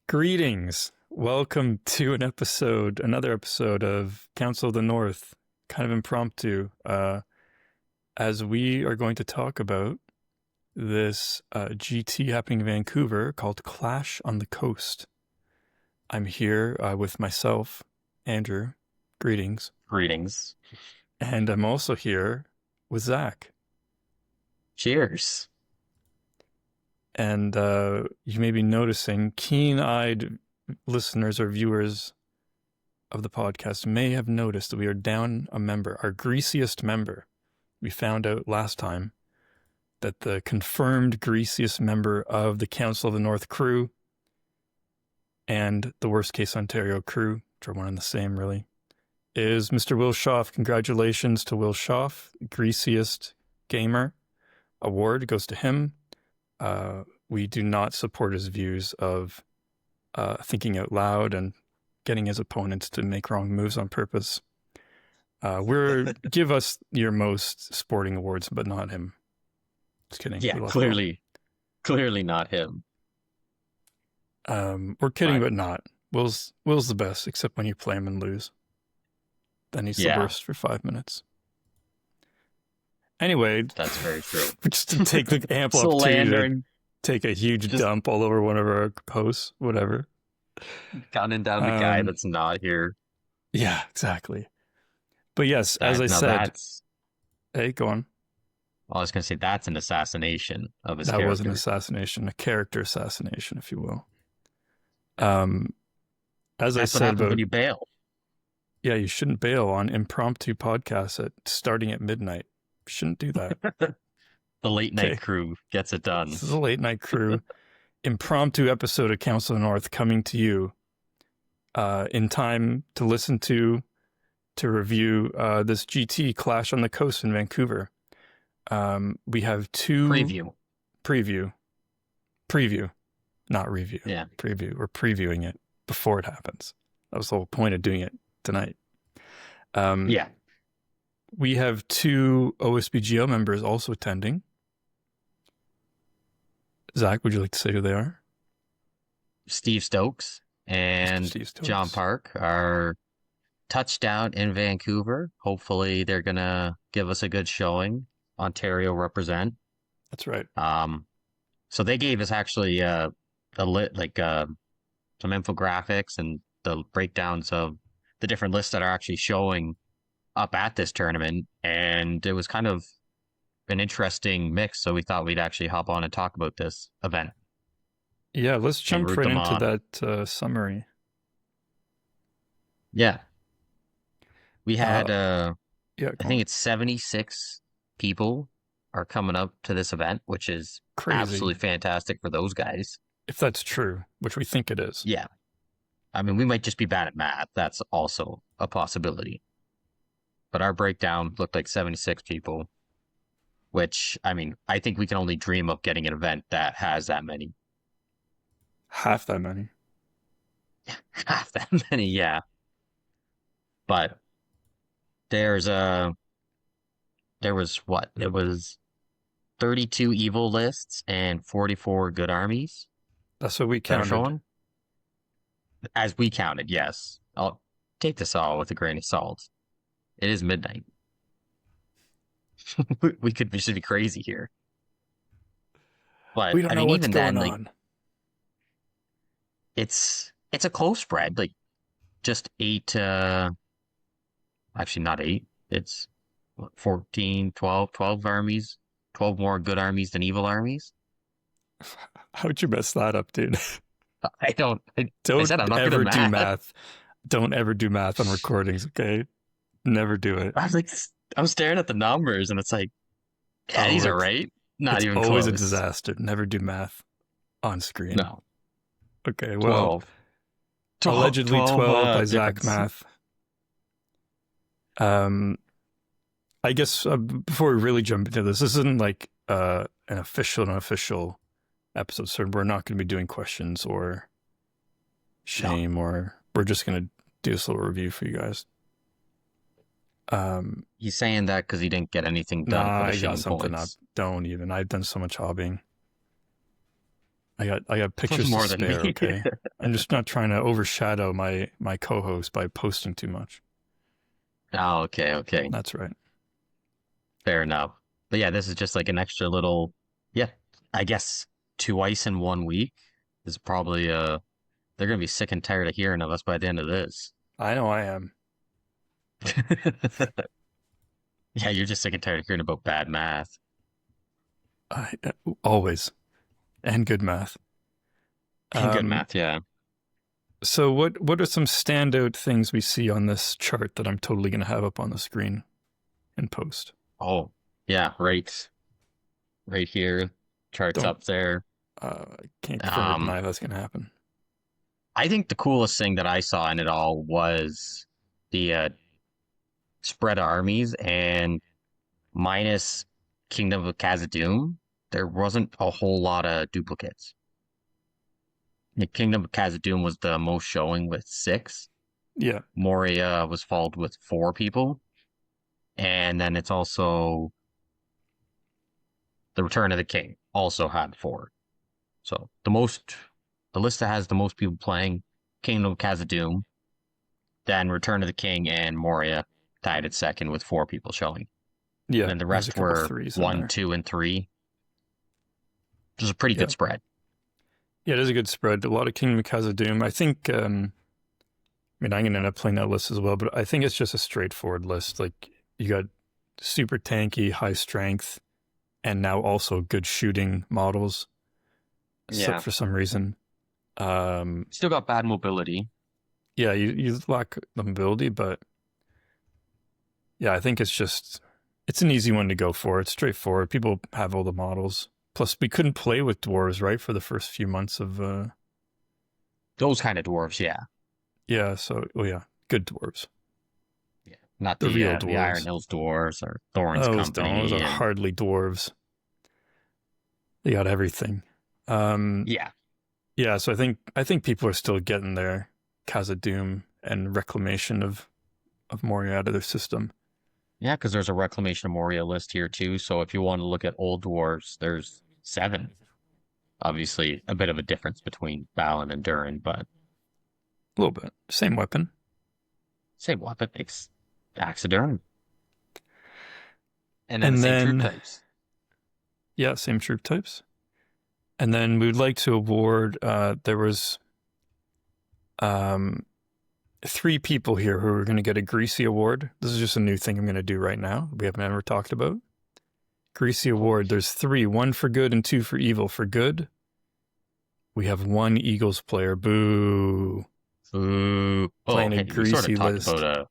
Greetings. Welcome to another episode of Council of the North, kind of impromptu, as we are going to talk about this GT happening in Vancouver called Clash on the Coast. I'm here with myself, Andrew. Greetings. Greetings. And I'm also here with Zach. Cheers. And you may be noticing, keen-eyed listeners or viewers of the podcast may have noticed that we are down a member, our greasiest member. We found out last time that the confirmed greasiest member of the Council of the North crew and the Worst Case Ontario crew, which are one and the same really, is Mr. Will Schaff. Congratulations to Will Schaff, greasiest gamer. Award goes to him. We do not support his views of thinking out loud and getting his opponents to make wrong moves on purpose. Give us your most sporting awards, but not him. Just kidding. Yeah, clearly not him. We're kidding, but not. Will's the best, except when you play him and lose. Then he's the worst for 5 minutes. Anyway, that's very true. Just to take the ample opportunity to take a huge dump all over one of our hosts, whatever. Counting down the guy that's not here. Yeah, exactly. But yes, as I said, hey, go on. I was going to say that's an assassination of his character. That was an assassination, a character assassination, if you will. As I said about when you bail. Yeah, you shouldn't bail on impromptu podcasts starting at midnight. You shouldn't do that. The late night crew gets it done. This is a late night crew. Impromptu episode of Council of the North coming to you in time to listen to review this GT Clash on the Coast in Vancouver. We have two... Preview. Not review. Yeah. Preview. We're previewing it before it happens. That was the whole point of doing it tonight. Yeah. We have two OSBGO members also attending. Zach, would you like to say who they are? Steve Stokes and John Park are touched down in Vancouver. Hopefully they're going to give us a good showing. Ontario represent. That's right. So they gave us actually some infographics and the breakdowns of the different lists that are actually showing up at this tournament, and it was kind of an interesting mix, so we thought we'd actually hop on and talk about this event. Yeah, let's jump right into that summary. Yeah. We had, I think it's 76 people are coming up to this event, which is crazy. Absolutely fantastic for those guys. If that's true, which we think it is. Yeah. I mean, we might just be bad at math. That's also a possibility. But our breakdown looked like 76 people, which, I mean, I think we can only dream of getting an event that has that many. Half that many. Half that many, yeah. But there was 32 evil lists and 44 good armies. That's what we counted. As we counted, yes. I'll take this all with a grain of salt. It is midnight. we should be crazy here. But we don't know what's going on. It's a close spread. Like just 8 actually not 8. It's 14, 12 armies. 12 more good armies than evil armies. How'd you mess that up, dude? Don't ever do math. Don't ever do math on recordings, okay? Never do it. I'm staring at the numbers and it's like, yeah, these are right. Not even always close. A disaster. Never do math on screen. No. Okay, well, 12. Allegedly 12 by Zach Math. I guess before we really jump into this isn't like an official episode, so we're not going to be doing questions or shame, or we're just going to do this little review for you guys. He's saying that because he didn't get anything done. Nah, I got something up. Don't even. I've done so much hobbying. I got pictures to More than spare. me. Okay, I'm just not trying to overshadow my co-host by posting too much. Oh, okay, okay. That's right. Fair enough. But yeah, this is just like an extra little, yeah, I guess twice in 1 week is probably, they're gonna be sick and tired of hearing of us by the end of this. I know I am. Yeah, you're just sick and tired of hearing about bad math. I always and good math. And good Um, math, yeah. so what are some standout things we see on this chart that I'm totally gonna have up on the screen in post? Oh, yeah, right here. Charts Don't up there. can't confirm or Um, deny that's gonna happen. I think the coolest thing that I saw in it all was the spread armies and minus Kingdom of Khazad-dûm, there wasn't a whole lot of duplicates. The Kingdom of Khazad-dûm was the most showing with 6. Yeah, Moria was followed with 4 people. And then it's also the Return of the King also had 4. So the list that has the most people playing Kingdom of Khazad-dûm, then Return of the King and Moria tied at second with 4 people showing. And yeah. then the There's a rest couple were threes in 1, there. 2, and 3. Which is a pretty Yeah, good spread. yeah. It is a good spread. A lot of Kingdom of Khazad-dûm. I think. I mean, I'm gonna end up playing that list as well, but I think it's just a straightforward list. Like you got super tanky, high strength, and now also good shooting models. So Yeah. for some reason, Still got bad mobility. yeah, you lack the mobility, but yeah, I think it's an easy one to go for. It's straightforward. People have all the models. Plus, we couldn't play with dwarves, right, for the first few months of Those kind of dwarves, yeah. yeah. So, oh yeah, good dwarves, Yeah. Not the real the Iron dwarves. Hills dwarves or Thorin's Those Company are and hardly dwarves. They got everything. Um, yeah. yeah, so I think people are still getting their Khazad-dûm and reclamation of Moria out of their system. Yeah, because there's a Reclamation of Moria list here too. So if you want to look at old dwarves, there's 7. Obviously, a bit of a difference between Balin and Durin, but A little bit. Same weapon. same weapon, Axe of Durin. And then the And same troop then, types. yeah, same troop types. And then we would like to award, there was 3 people here who are going to get a Greasy Award. This is just a new thing I'm going to do right now. We haven't ever talked about. Greasy Award. There's 3, 1 for good and 2 for evil. For good, we have 1 Eagles player. Boo. Ooh. Oh, Playing a hey, we sort greasy of talked list. about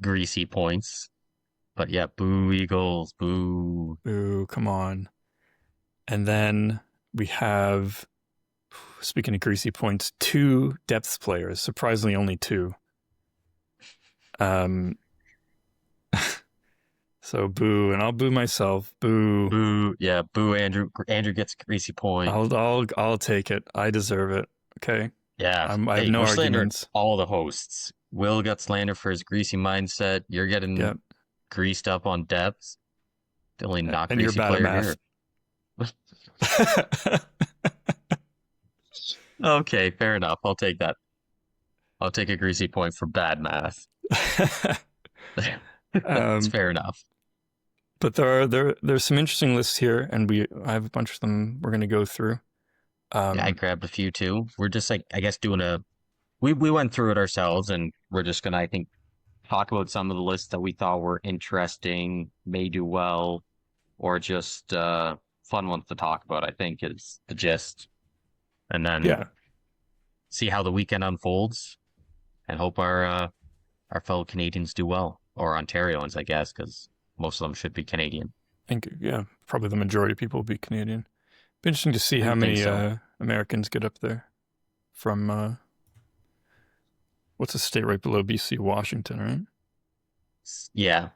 greasy points. But yeah, boo Eagles, boo. Boo, come on. And then we have, speaking of greasy points, 2 depths players. Surprisingly, only 2. Um, so boo, and I'll boo myself. Boo. Boo. Yeah, boo Andrew. Andrew gets a greasy point. I'll take it. I deserve it. Okay. Yeah. I have Hey, no we're slandering arguments. all the hosts. Will got slandered for his greasy mindset. You're getting Yep. greased up on depths. The only not And you're greasy bad at player math. here. Okay, fair enough. I'll take that. I'll take a greasy point for bad math. It's um, fair enough. but there's some interesting lists here, and I have a bunch of them we're going to go through. Yeah, I grabbed a few too. We're just like, I guess, doing we went through it ourselves, and we're just gonna, I think, talk about some of the lists that we thought were interesting, may do well, or just fun ones to talk about, I think is the gist. And then Yeah, see how the weekend unfolds and hope our fellow Canadians do well. Or Ontarians, I guess, because most of them should be Canadian. I think probably the majority of people will be Canadian. Be interesting to see I how would think many so. Americans get up there from what's the state right below BC? Washington, right? Yeah.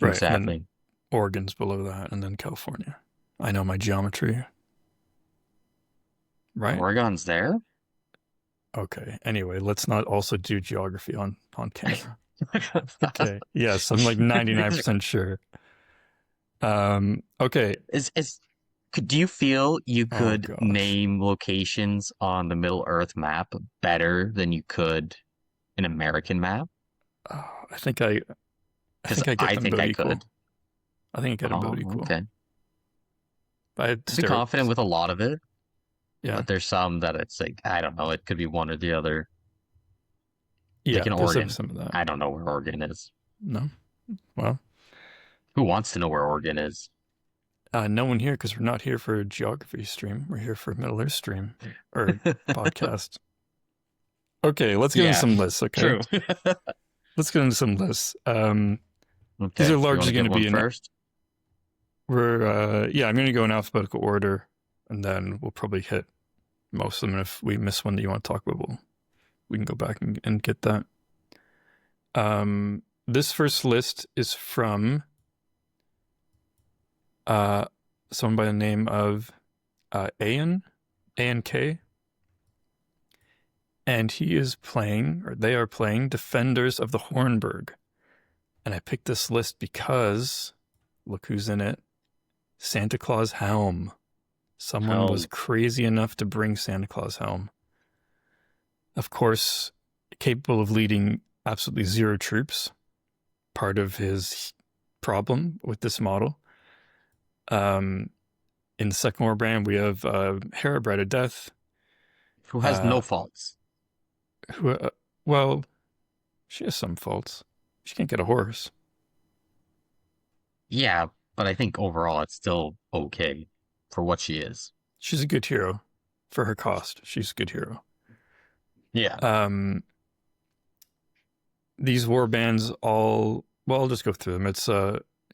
Right, and then Exactly. Oregon's below that, and then California. I know my geometry, right? Oregon's there? Okay. Anyway, let's not also do geography on camera. Okay. Yes, I'm like 99% sure. Okay. Do you feel you Oh could gosh. name locations on the Middle Earth map better than you could an American map? I think I Because get I them think about I equal. could. I think I get them Oh, about equal. okay. I had I'd be confident with a lot of it, yeah. but there's some that it's like, I don't know, it could be one or the other. Like Yeah, in there's Oregon. some of that. I don't know where Oregon is. No. Well, Who wants to know where Oregon is? no one here because we're not here for a geography stream. We're here for a Middle Earth stream or podcast. Okay, let's get into Yeah, some lists, okay? true. Let's get into some lists. These Okay, are you want largely to going give to one be in first? I'm going to go in alphabetical order and then we'll probably hit most of them. If we miss one that you want to talk about, we can go back and get that. This first list is from someone by the name of ANK, and he is playing, or they are playing, Defenders of the Hornburg. And I picked this list because, look who's in it, Santa Claus Helm. Someone was Helm. crazy enough to bring Santa Claus Helm. Of course, capable of leading absolutely zero troops, part of his problem with this model. In the second warband, we have Hera, Bride of Death, Who has uh, no faults. who, well, she has some faults. She can't get a horse. Yeah, but I think overall it's still okay for what she is. She's a good hero for her cost. She's a good hero. Yeah. These war bands I'll just go through them. It's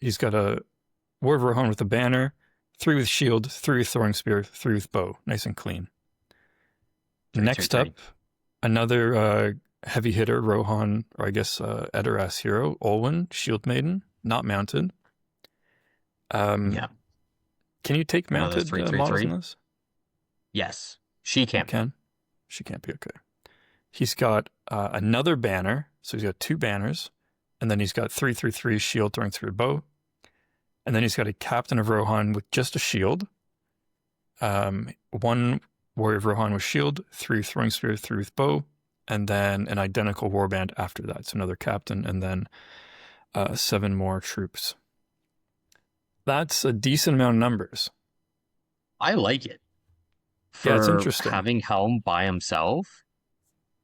he's got a War of Rohan with a banner, 3 with shield, 3 with throwing spear, 3 with bow. Nice and clean. Three, three, Next up, three. another heavy hitter, Rohan, or I guess Edoras hero, Olwen, Shield Maiden, not mounted. Yeah. Can you take Another mounted three, three, models in three. this? Yes. She You can be. can. She can't be, okay. He's got another banner, so he's got 2 banners, and then he's got 3/3/3 shield throwing through bow, and then he's got a captain of Rohan with just a shield, 1 warrior of Rohan with shield, 3 throwing spear, 3 with bow, and then an identical warband after that. So another captain, and then 7 more troops. That's a decent amount of numbers. I like it. Yeah, it's For interesting. having Helm by himself,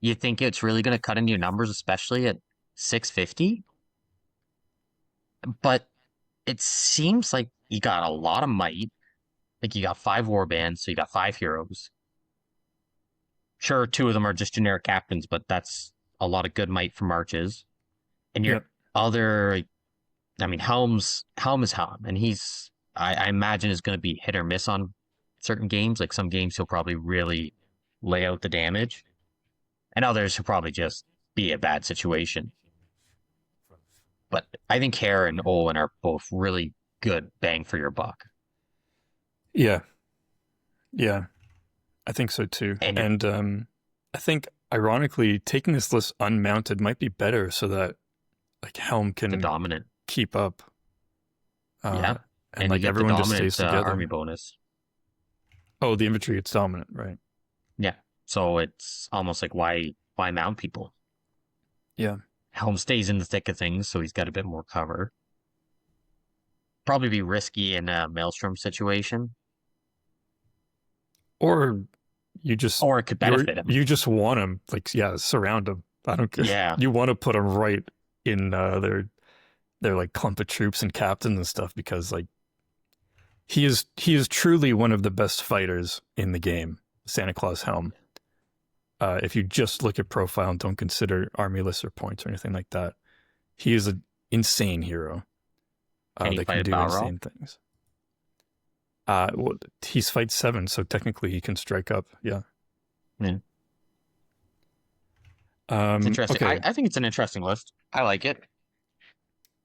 you think it's really going to cut into your numbers, especially at 650? But it seems like you got a lot of might. Like you got 5 war bands, so you got 5 heroes. Sure, 2 of them are just generic captains, but that's a lot of good might for marches. And your Yep. other, I mean, Helm is Helm, and I imagine is going to be hit or miss on certain games. Like some games he'll probably really lay out the damage, and others he'll probably just be a bad situation. But I think Hare and Owen are both really good bang for your buck. Yeah. Yeah. I think so too. And you're And I think ironically taking this list unmounted might be better so that like Helm the can dominant. keep up. Uh, Yeah. and And you like get the everyone just dominant stays army together. bonus. Oh, the infantry gets dominant, right? Yeah. So it's almost like why mount people? Yeah. Helm stays in the thick of things, so he's got a bit more cover. Probably be risky in a Maelstrom situation. Or you just Or it could benefit him. you just want him like yeah, surround him. I don't care. Yeah. You want to put him right in their like clump of troops and captains and stuff because like he is truly one of the best fighters in the game, Santa Claus Helm. If you just look at profile and don't consider army lists or points or anything like that, he is an insane hero Can he that fight can a do Balrog? insane things. Well, he's fight 7, so technically he can strike up. Yeah. Yeah. It's interesting. Okay. I think it's an interesting list. I like it.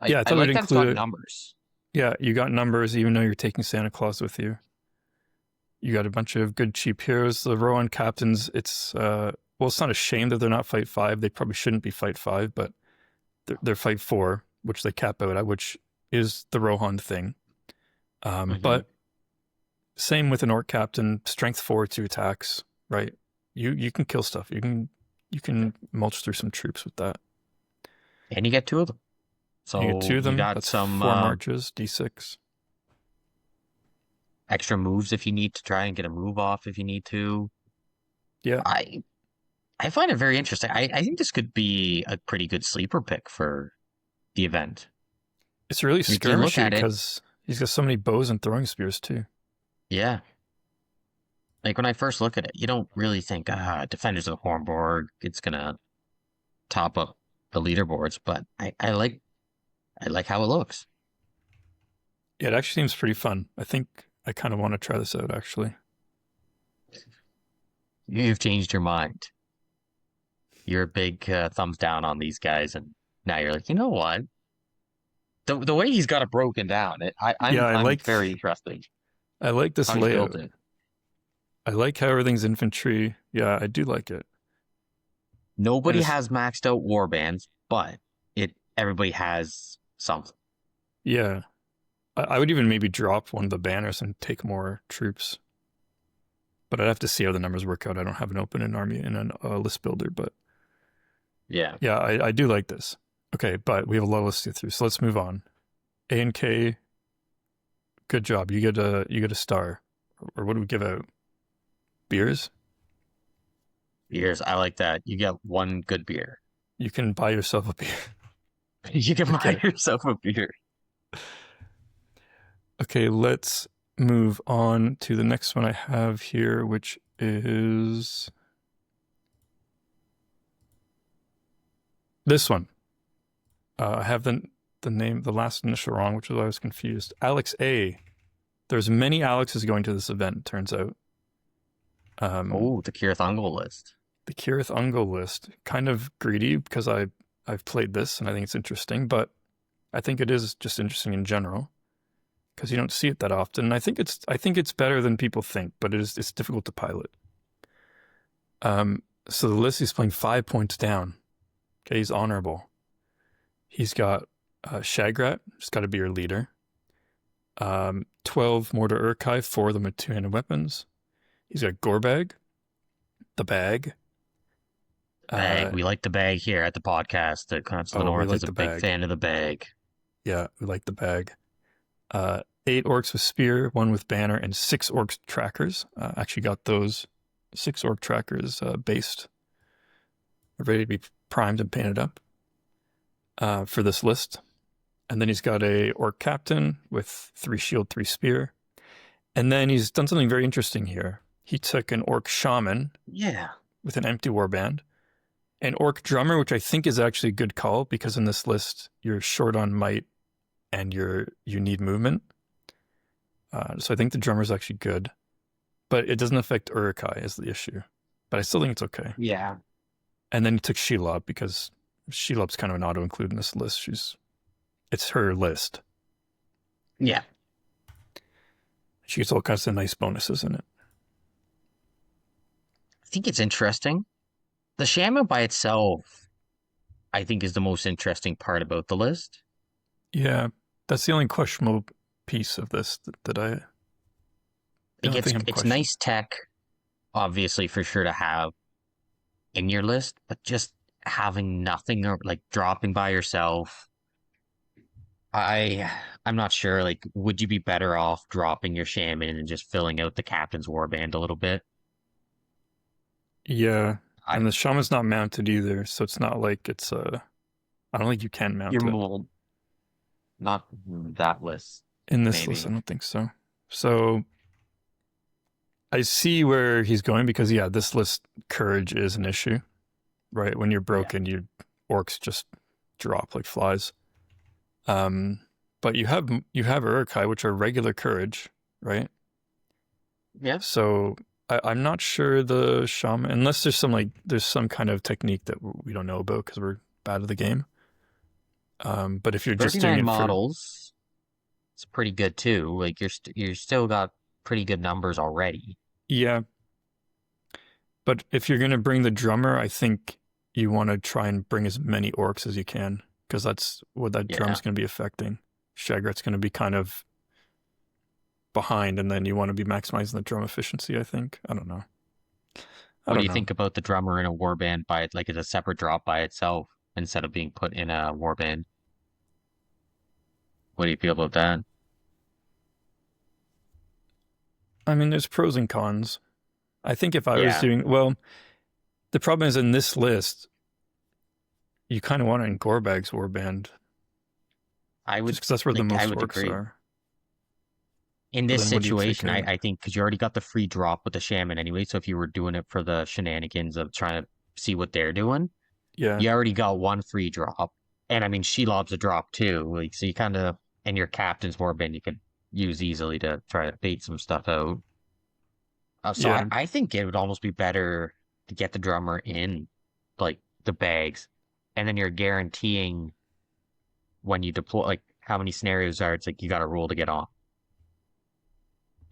Yeah, I I thought we'd like that it's got include it. numbers. Yeah, you got numbers even though you're taking Santa Claus with you. You got a bunch of good cheap heroes. The Rowan captains, it's it's not a shame that they're not fight 5. They probably shouldn't be fight 5, but they're fight 4, which they cap out at, which is the Rohan thing. But same with an orc captain, strength 4, 2 attacks, right? You can kill stuff. You can mulch through some troops with that. And you get 2 of them. You get 2 So of you them. got That's some 4 marches, d6. extra moves if you need to try and get a move off if you need to. Yeah, I find it very interesting. I think this could be a pretty good sleeper pick for the event. it's really Like you look skirmishy at it, because he's got so many bows and throwing spears too. yeah. Like when I first look at it, you don't really think, Defenders of Hornborg, it's gonna top up the leaderboards, but I like how it looks. Yeah, it actually seems pretty fun. I think I kind of want to try this out actually. You've changed your mind. You're a big thumbs down on these guys, and now you're like, you know what? The way he's got it broken down, Yeah, I'm very interested I like this how he's built layout. it. I like how everything's infantry. Yeah, I do like it. And Nobody it's has maxed out warbands, but everybody has something. yeah. I would even maybe drop one of the banners and take more troops. But I'd have to see how the numbers work out. I don't have an open in army in a list builder, but Yeah. yeah, I do like this. Okay, but we have a lot of lists to get through, so let's move on. A and K, good job. You get a star, or what do we give out? Beers. Beers, I like that. You get one good beer. You can buy yourself a beer. You can buy Okay. yourself a beer. Okay, let's move on to the next one I have here, which is this one. I have the name, the last initial wrong, which is why I was confused. Alex A. There's many Alexes going to this event, it turns out. Oh, the Kirith Ungol list. The Kirith Ungol list, kind of greedy because I've played this and I think it's interesting, but I think it is just interesting in general because you don't see it that often. And I think it's better than people think, but it's difficult to pilot. So the list, he's playing 5 points down. Okay, he's honorable. He's got Shagrat, just got to be your leader. 12 Mortar Urkai, 4 of them with 2-handed weapons. He's got Gorbag, the bag. Bag. We like the bag here at the podcast. The Council of the North like is a the big bag. fan of the bag. Yeah, we like the bag. 8 orcs with spear, 1 with banner, and 6 orcs trackers. Actually got those 6 orc trackers based, ready to be primed and painted up for this list. And then he's got a orc captain with 3 shield, 3 spear. And then he's done something very interesting here. He took an orc shaman with an empty warband, an orc drummer, which I think is actually a good call because in this list you're short on might and you need movement. So I think the drummer is actually good, but it doesn't affect Uruk-hai is the issue. But I still think it's okay. Yeah. And then he took Shelob because Shelob's kind of an auto-include in this list. It's her list. Yeah. She gets all kinds of nice bonuses in it. I think it's interesting. The Shaman by itself, I think, is the most interesting part about the list. Yeah, that's the only questionable piece of this that I think it's nice tech, obviously, for sure to have in your list, but just having nothing or like dropping by yourself, I'm not sure. Like, would you be better off dropping your shaman and just filling out the captain's warband a little bit? Yeah, and the shaman's not mounted either, so it's not like it's I don't think you can mount it. Mold. Not that list. In this list, I don't think so. So I see where he's going because yeah, this list courage is an issue, right? When you're broken, your orcs just drop like flies. But you have Uruk-hai, which are regular courage, right? Yeah. So I'm not sure the shaman, unless there's some kind of technique that we don't know about because we're bad at the game. But if you're just doing it models, it's pretty good too. Like you're still got pretty good numbers already. Yeah. But if you're gonna bring the drummer, I think you want to try and bring as many orcs as you can because that's what that drum's gonna be affecting. Shagrat's gonna be kind of behind, and then you want to be maximizing the drum efficiency, I think. I don't know. I What do don't you know. think about the drummer in a warband by like as a separate drop by itself instead of being put in a warband? What do you feel about that? I mean, there's pros and cons. I think if I was Yeah, doing, well, the problem is in this list, you kind of want it in Gorbag's warband, I would just because that's where the I most would orcs agree. are. In But this then what are you situation, picking? I think because you already got the free drop with the shaman anyway, so if you were doing it for the shenanigans of trying to see what they're doing, Yeah, you already got one free drop. And I mean, Shelob's a drop too. Like, so you kind of, and your captain's warband you could use easily to try to bait some stuff out. So yeah, I think it would almost be better to get the drummer in like the bags, and then you're guaranteeing when you deploy, like how many scenarios are, it's like you got a rule to get on.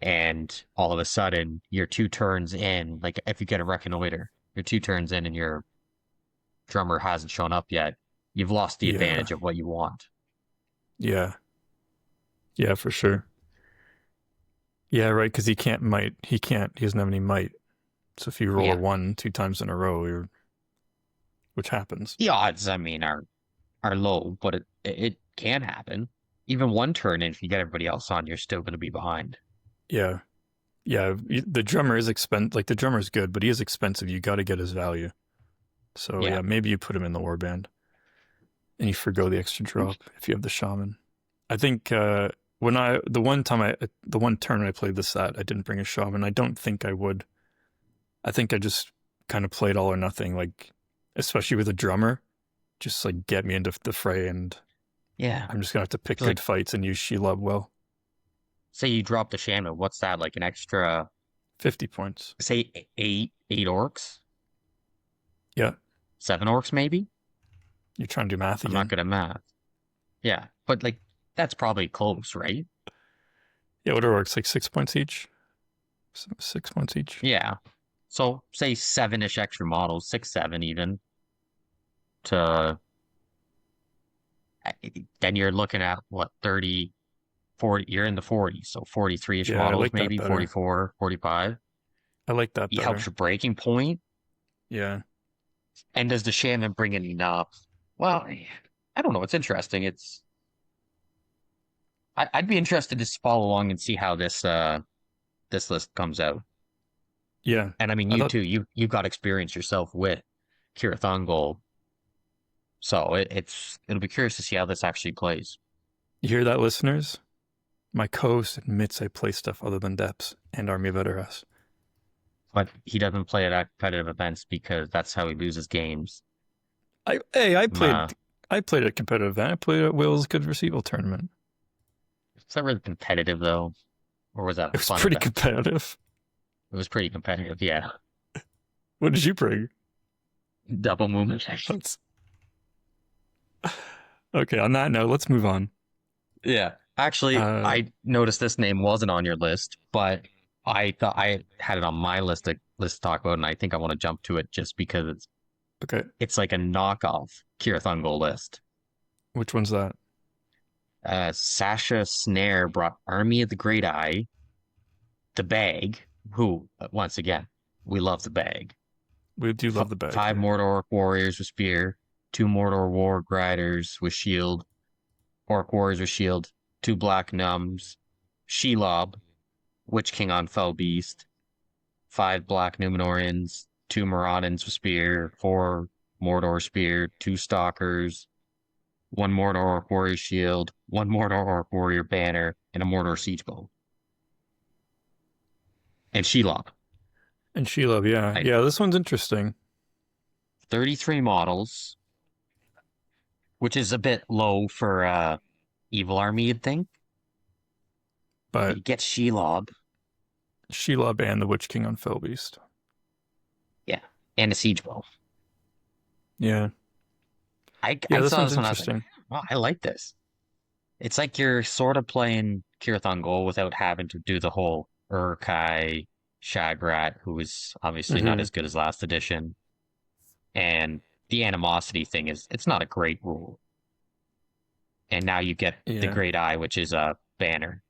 And all of a sudden, you're 2 turns in, like if you get a reconnoiter, you're 2 turns in and your drummer hasn't shown up yet. You've lost the yeah, advantage of what you want. yeah, yeah, for sure. Yeah, right, because he can't might. He can't. He doesn't have any might. So if you roll a Yeah. one 2 times in a row, which happens. The odds, I mean, are low, but it can happen. Even 1 turn in, if you get everybody else on, you're still going to be behind. Yeah, yeah. The drummer is expensive. Like the drummer's good, but he is expensive. You got to get his value. So Yeah. yeah, maybe you put him in the warband and you forgo the extra drop if you have the shaman. I think when I the one turn I played this set, I didn't bring a shaman. I don't think I would. I think I just kind of played all or nothing, like especially with a drummer, just like get me into the fray, and Yeah. I'm just gonna have to pick So good like, fights and use Shelob well. say you drop the shaman, what's that? Like an extra, 50 points. say eight orcs, Yeah, 7 orcs maybe. you're trying to do math I'm not again. good at math. Yeah, but like that's probably close, right? Yeah, what are orcs like 6 points each? 6 points each. Yeah. So say 7-ish extra models, 6, 7 even. To then you're looking at what 30, 40. You're in the 40s, so 43-ish Yeah, I models, like that maybe better. 44, 45. I like that It helps better. your breaking point. Yeah, And does the shaman bring in enough? Well, I don't know. It's interesting. I'd be interested to follow along and see how this list comes out. yeah. And I mean, I you thought too. You got experience yourself with Kirathon, so it'll be curious to see how this actually plays. you hear that, listeners. My co-host admits I play stuff other than Depths and Army of Edoras. But he doesn't play it at competitive events because that's how he loses games. I Uh, played a competitive event. I played at Will's Good Verse Evil tournament. is that really competitive though, or was that It a was fun pretty event? competitive. It was pretty competitive. Yeah, What did you bring? double movement. Let's okay. On that note, let's move on. Yeah. Actually, Uh, I noticed this name wasn't on your list, but I thought I had it on my list to talk about, and I think I want to jump to it just because okay. it's like a knockoff Kirathungo list. Which one's that? Sasha Snare brought Army of the Great Eye, the Bag, who once again we love the Bag. We do love the bag Five here. Mordor Orc Warriors with spear, 2 Mordor War Riders with shield, Orc Warriors with shield, 2 Black Numbs, Shelob, Witch King on Fell Beast, 5 Black Numenorians, 2 Maraudins with spear, 4 Mordor spear, 2 Stalkers, 1 Mordor Orc Warrior shield, 1 Mordor Orc Warrior banner, and a Mordor siege bow. And Shelob. And Shelob, yeah, Like yeah. This one's interesting, 33 models, which is a bit low for Evil Army, you'd think. But but you get Shelob, Shelob and the Witch King on Felbeast. yeah, and a siege bow. Yeah, yeah. I This saw one's this one, I was like, interesting. wow, I like this. It's like you're sort of playing Kirathon without having to do the whole Urkai Shagrat, who is obviously not Hmm. as good as last edition. And the animosity thing it's not a great rule. And now you get the Yeah, Great Eye, which is a banner.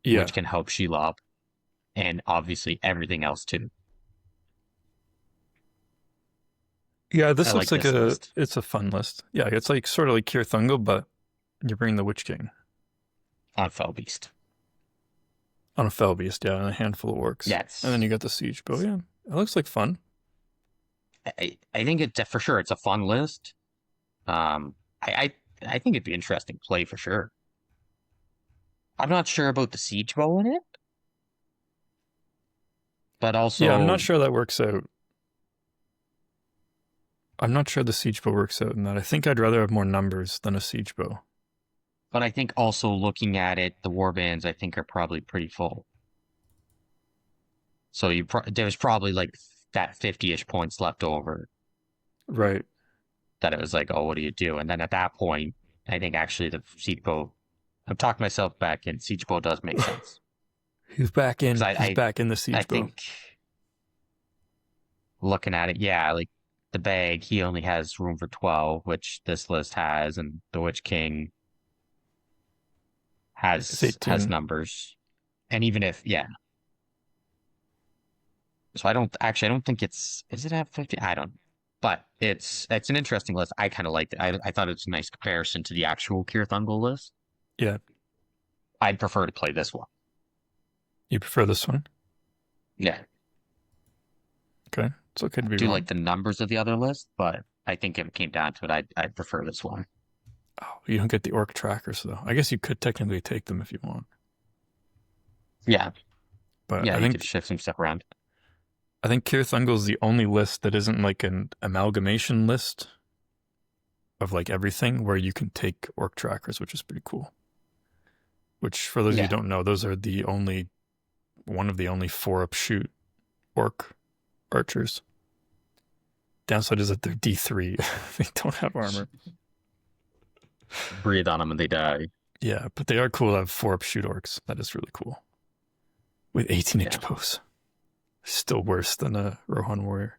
Yeah. which can help Shelob, and obviously everything else too. Yeah, I this looks like like this list it's a fun list. Yeah, it's like sort of like Kirthungal, but you're bringing the Witch King on Fell Beast. on a Fell Beast, yeah, and a handful of orcs. And then Yes, you got the Siege Bow, yeah. It looks like fun. I think it for sure it's a fun list. Um, I think it'd be interesting play for sure. I'm not sure about the Siege Bow in it, but Yeah, I'm not also, sure that works out. I'm not sure the Siege Bow works out in that. I think I'd rather have more numbers than a Siege Bow. but I think also looking at it, the warbands I think are probably pretty full. So there's probably like that 50-ish points left over Right. that it was like, oh, what do you do? And then at that point, I think actually the Siege Bow, I've talked myself back in, Siege Bow does make sense. He's back Because in. I, He's I, back in the I Siege Bow. think looking at it, yeah, like the bag, he only has room for 12, which this list has, and the Witch King It's has 18. numbers. And even if, yeah. So I don't think is it at 50? I don't, but it's an interesting list. I kind of liked it. I thought it's a nice comparison to the actual Kirthungal list. Yeah. I'd prefer to play this one. You prefer this one? Yeah. Okay. It's okay to be Do like wrong. the numbers of the other list, but I think if it came down to it, I'd prefer this one. Oh, you don't get the orc trackers though. I guess you could technically take them if you want, Yeah. but Yeah, you could shift some stuff around. I think Kirthungal is the only list that isn't like an amalgamation list of like everything where you can take orc trackers, which is pretty cool. Which, for those of you who Yeah. don't know, those are the only one of the only 4-up shoot orc archers. Downside is that they're D3. They don't have armor. Breathe on them and they die. Yeah, but they are cool to have 4-up shoot orcs. That is really cool. With 18-inch Yeah. bows. Still worse than a Rohan warrior.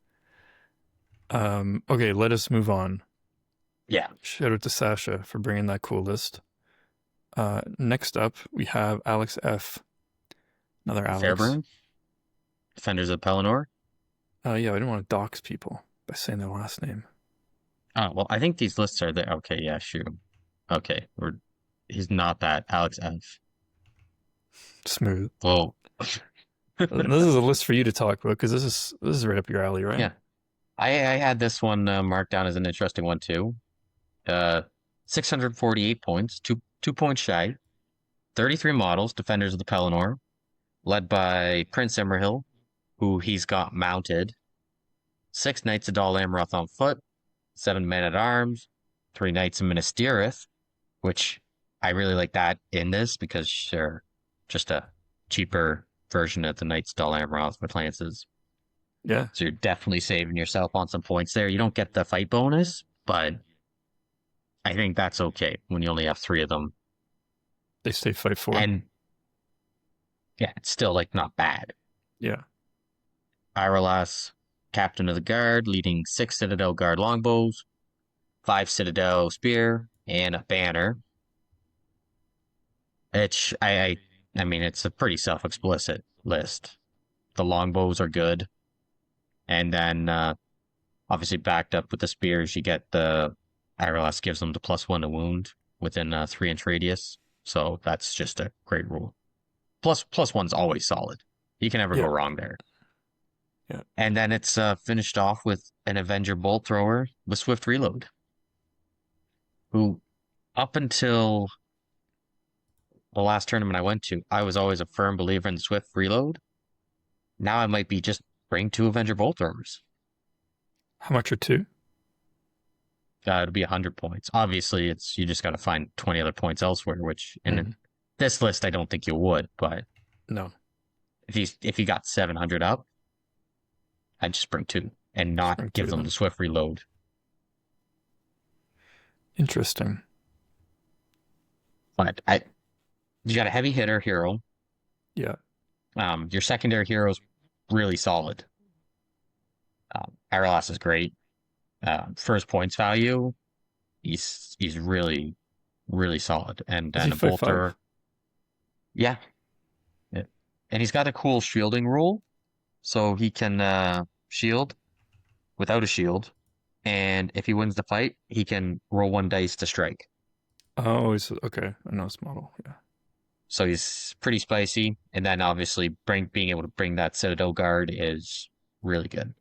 Okay, let us move on. Yeah. Shout out to Sasha for bringing that cool list. Next up, we have Alex F. Another Alex. Fairburn, Defenders of Pelennor. Yeah, I didn't want to dox people by saying their last name. Oh, well, I think these lists are there. Okay, yeah, shoot. Okay, he's not that. Alex F. Smooth. Whoa. This is a list for you to talk about because this is right up your alley, right? Yeah. I had this one marked down as an interesting one too. 648 points, 2 points shy. 33 models, Defenders of the Pelennor, led by Prince Imrahil, who he's got mounted. 6 Knights of Dol Amroth on foot, 7 men at arms, 3 Knights of Minas Tirith, which I really like that in this because they're just a cheaper version of the Knights of Dol Amroth with lances. Yeah. So you're definitely saving yourself on some points there. You don't get the fight bonus, but I think that's okay when you only have 3 of them. They stay fight 4. And yeah, it's still like not bad. Yeah. Irolas, Captain of the Guard, leading 6 Citadel Guard longbows, 5 Citadel spear, and a banner. It's I mean it's a pretty self-explicit list. The longbows are good. And then obviously backed up with the spears, you get the Irolas gives them the +1 to wound within a 3-inch radius. So that's just a great rule. +1's always solid. You can never go wrong there. Yeah. And then it's finished off with an Avenger Bolt Thrower with Swift Reload, who up until the last tournament I went to, I was always a firm believer in Swift Reload. Now I might be just bring 2 Avenger Bolt Throwers. How much are 2? It'll be 100 points. Obviously, you just got to find 20 other points elsewhere, which in this list I don't think you would. But no, if you got 700 up, I'd just bring 2 and not give them the Swift Reload. Interesting. But you got a heavy hitter hero. Yeah. Your secondary hero is really solid. Irolas is great. For his points value, he's really, really solid. And then a bolter. Yeah. and he's got a cool shielding rule, so he can shield without a shield, and if he wins the fight, he can roll one dice to strike. Oh, he's okay. I know this model. Yeah. So he's pretty spicy, and then obviously being able to bring that Citadel Guard is really good.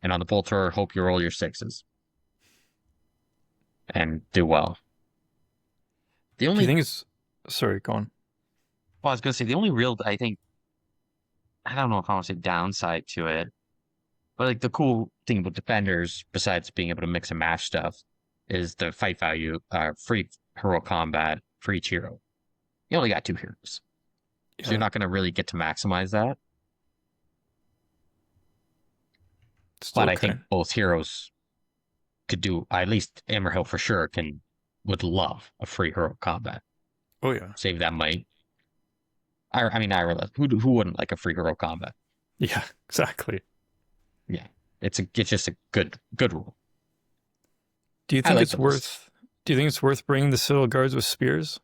And on the Bolter, hope you roll your sixes and do well. The Do you only, think it's? Sorry, go on. well, I was gonna say the only real, I think, I don't know if I want to say downside to it, but like the cool thing about defenders, besides being able to mix and match stuff, is the fight value, free hero combat for each hero. You only got two heroes, so you're Yeah, not going to really get to maximize that. still But I okay. think both heroes could do, at least Emerhill for sure would love a free hero combat. Oh yeah, Save that might. I mean, I realize who wouldn't like a free hero combat? yeah, exactly. Yeah, it's just a good rule. Do you I think like it's the list. worth? Do you think it's worth bringing the Citadel Guards with spears,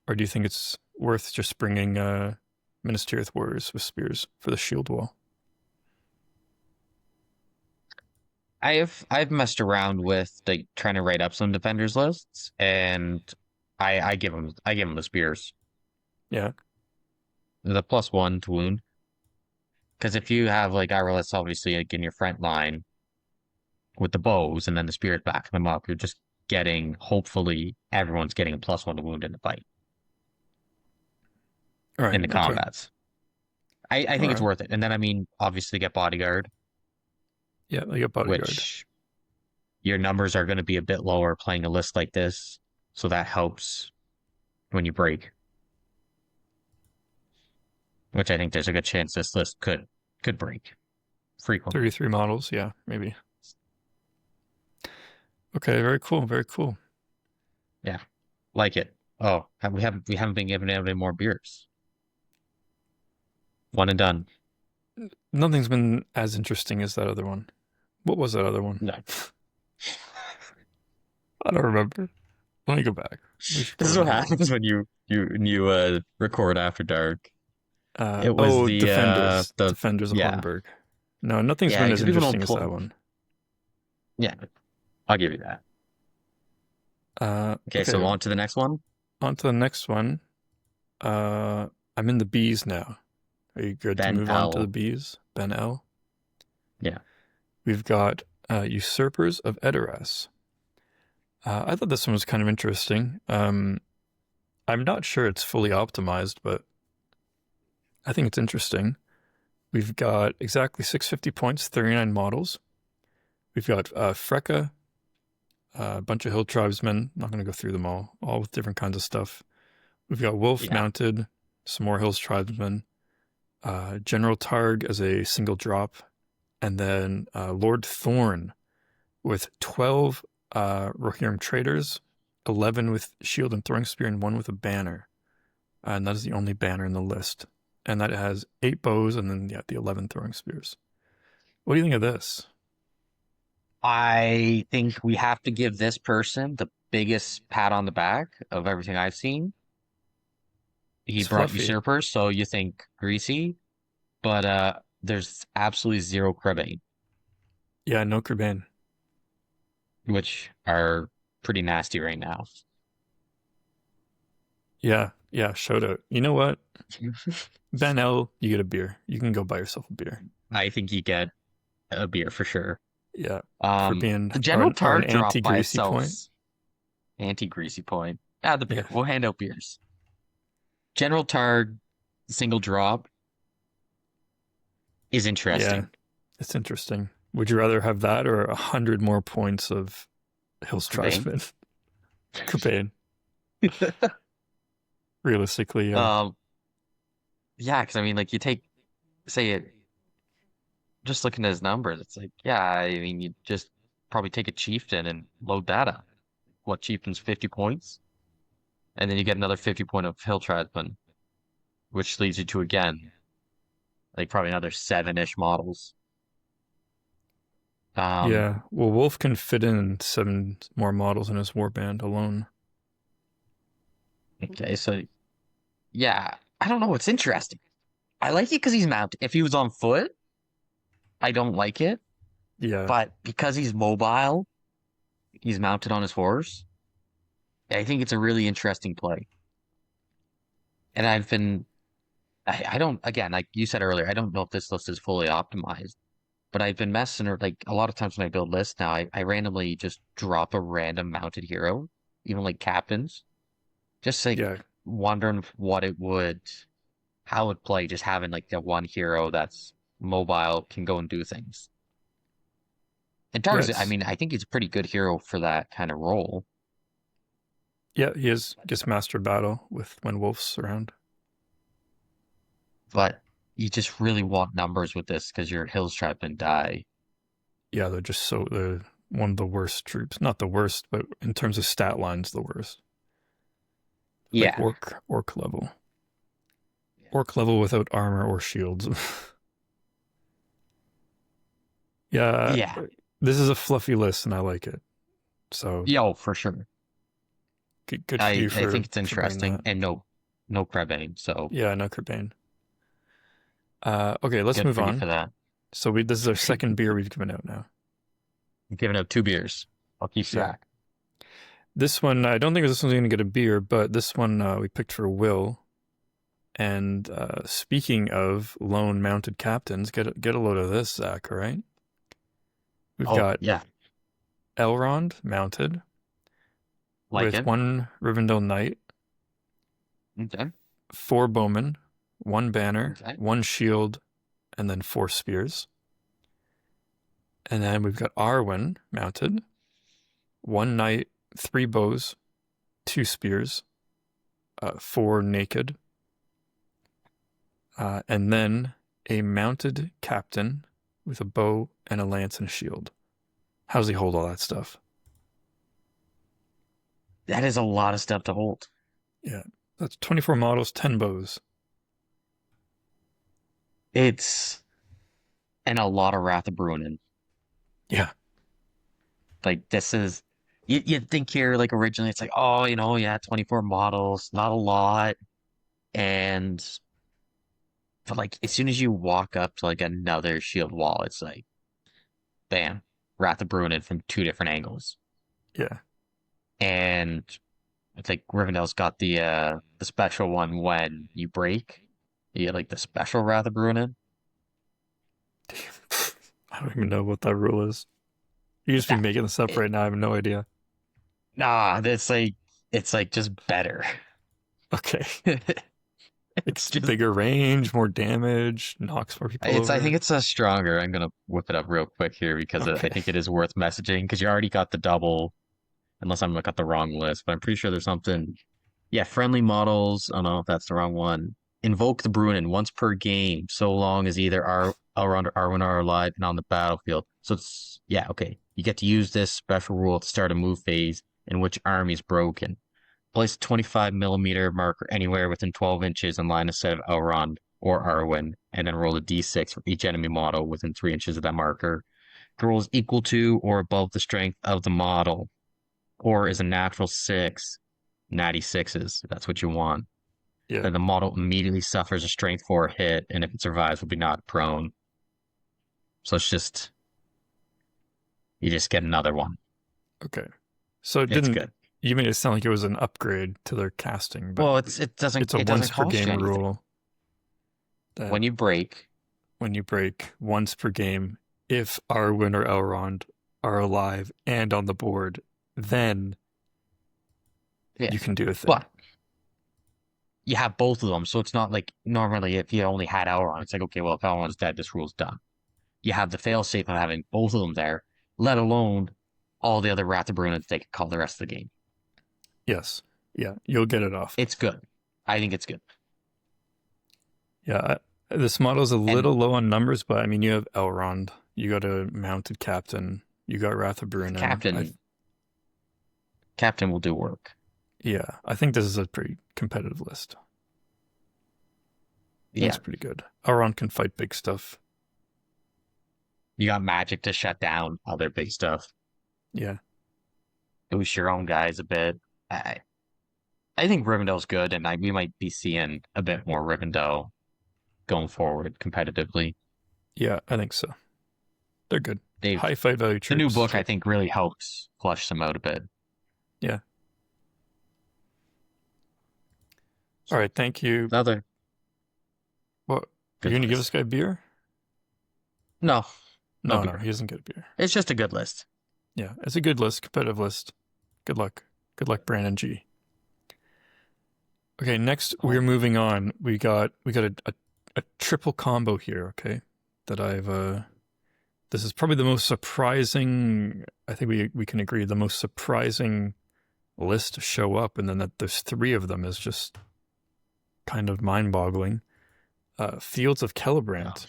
or do you think it's worth just bringing Minas Tirith warriors with spears for the shield wall? I've messed around with like trying to write up some defenders lists, and I give them the spears, Yeah, the +1 to wound. Because if you have like Irelis obviously like in your front line with the bows and then the spears backing them up, you're just getting hopefully everyone's getting a +1 to wound in the fight all right, in the okay, combats. I all think it's right. worth it. And then I mean obviously get bodyguard, Yeah, they got bodyguard. which your numbers are going to be a bit lower playing a list like this, so that helps when you break. Which I think there's a good chance this list could break frequently. 33 models. Yeah, maybe. Okay, very cool. Very cool. Yeah, like it. Oh, we haven't been given any more beers. One and done. Nothing's been as interesting as that other one. What was that other one? No, I don't remember. Let me go back. We should this go is what remember. happens when you record after dark. It was Oh, Defenders. the Defenders of yeah Hornburg. No, nothing's yeah been as because people don't interesting as that pull. one. Yeah, I'll give you that. Okay, so Okay, on to the next one. on to the next one. I'm in the Bs now. Are you good to Ben move on to the L. Bs? Ben L. Yeah, We've got Usurpers of Edoras. I thought this one was kind of interesting. I'm not sure it's fully optimized, but I think it's interesting. We've got exactly 650 points, 39 models. We've got Freka, a bunch of hill tribesmen. Not going to go through them all with different kinds of stuff. We've got Wolf yeah, mounted, some more hills tribesmen, General Targ as a single drop, and then Lord Thorn with 12 Rohirrim traders, 11 with shield and throwing spear, and one with a banner. And that is the only banner in the list. And that has 8 bows and then, yeah, the 11 throwing spears. What do you think of this? I think we have to give this person the biggest pat on the back of everything I've seen. He It's brought fluffy. usurpers, so you think greasy, but there's absolutely zero cribbing, Yeah, no Kurban. which are pretty nasty right now. Yeah, yeah, shout out. You know what? Ben L, you get a beer. You can go buy yourself a beer. I think you get a beer for sure. Yeah, for being The or general an tart drop by anti-greasy itself, point. anti-greasy point. Ah, the Yeah, beer. We'll hand out beers. General tart single drop is yeah, interesting. it's interesting. Would you rather have that or 100 more points of Hills Cobain. Tribesman? Kurban. Realistically, yeah. Um, yeah, because I mean, like you take, say it, just looking at his numbers, it's like, yeah, I mean, you just probably take a chieftain and load that up. What chieftain's 50 points? And then you get another 50 point of hill tribesman, which leads you to again, like probably another seven-ish models. Um, Yeah, well, Wolf can fit in 7 more models in his warband alone. okay, so yeah, I don't know. It's interesting. I like it because he's mounted. If he was on foot, I don't like it. Yeah. But because he's mobile, he's mounted on his horse. I think it's a really interesting play. And I don't, again, like you said earlier, I don't know if this list is fully optimized, but I've been messing or like a lot of times when I build lists now, I randomly just drop a random mounted hero, even like captains, just like Yeah. wondering what it would, how it would play, just having like that one hero that's mobile, can go and do things. And Yeah. Tarz, I mean, I think he's a pretty good hero for that kind of role, Yeah. He has gets master battle with when Wolf's around. but you just really want numbers with this because your hills trap and die. Yeah, they're one of the worst troops. Not the worst, but in terms of stat lines, the worst. Like Yeah. orc level. Orc level without armor or shields. Yeah, Yeah. this is a fluffy list and I like it. So Yo, for sure. good for you I think it's for bringing interesting that. and no crabbing, so Yeah, no Kerbane. Okay, let's good move for you on. for that. So this is our second beer we've given out now. I'm giving out 2 beers. I'll keep Yeah. track. This one, I don't think this one's going to get a beer, but this one we picked for Will. And speaking of lone mounted captains, get a load of this, Zach, all right? We've Oh, got yeah. Elrond mounted Like with it. one Rivendell Knight, Okay. four bowmen, one banner, Okay. one shield, and then four spears. And then we've got Arwen mounted, one knight, three bows, two spears, four naked, and then a mounted captain with a bow and a lance and a shield. How does he hold all that stuff? That is a lot of stuff to hold. Yeah, that's 24 models, 10 bows. It's and a lot of Wrath of Bruinen. Yeah, Like this is you'd think here like originally it's like, oh, yeah, 24 models, not a lot. And but like as soon as you walk up to like another shield wall, it's like bam, Wrath of Bruinen from two different angles. yeah. And I think Rivendell's got the special one when you break. You get like the special Wrath of Bruinen. I don't even know what that rule is. You just be That making this up it, right now. I have no idea. nah, it's like just better. Okay. It's It's just bigger range, more damage, knocks more people I think over. it's a stronger. I'm gonna whip it up real quick here because I Okay. think it is worth messaging because you already got the double, unless I'm got the wrong list, but I'm pretty sure there's something. Yeah, friendly models. I don't know if that's the wrong one. Invoke the Bruinen once per game, so long as either Elrond or Arwen are alive and on the battlefield. So it's yeah, okay. You get to use this special rule to start a move phase in which army is broken. Place a 25 millimeter marker anywhere within 12 inches in line of sight of Elrond or Arwen, and then roll a d6 for each enemy model within 3 inches of that marker. The roll is equal to or above the strength of the model, or is a natural 6, natty sixes, if that's what you want. Yeah. Then the model immediately suffers a strength 4 hit, and if it survives, will be knocked prone. So you just get another one. Okay. So It's good. you made it sound like it was an upgrade to their casting, but Well, it's a it doesn't once per cost you game anything. rule that When you break, when you break once per game, if Arwen or Elrond are alive and on the board, then yeah. you can do a thing. But you have both of them. So it's not like normally if you only had Elrond, it's like, okay, well, if Elrond's dead, this rule's done. You have the failsafe of having both of them there, let alone all the other Wrath of Bruinen they can call the rest of the game. Yes. Yeah, you'll get it off. It's good. I think it's good. Yeah, this model's a And little low on numbers, but I mean, you have Elrond, you got a mounted captain, you got Wrath of Bruinen. Captain will do work. Yeah, I think this is a pretty competitive list. That's Yeah. pretty good. Elrond can fight big stuff. You got magic to shut down other big stuff. Yeah, Boost your own guys a bit. I, I think Rivendell's good, and we might be seeing a bit more Rivendell going forward competitively. Yeah, I think so. They're good. They've High fight value the new troops. book, I So think, really helps flush them out a bit. yeah. All right. Thank you. Another What, you good gonna give this list. guy beer? No, no No, he beer. doesn't get beer. It's just a good list. Yeah, it's a good list, competitive list. Good luck. Good luck, Brandon G. Okay, next we're Oh, moving on. We got a triple combo here, okay? That I've this is probably the most surprising, I think we can agree, the most surprising list to show up, and then that there's three of them is just kind of mind-boggling. Fields of no. Celebrant.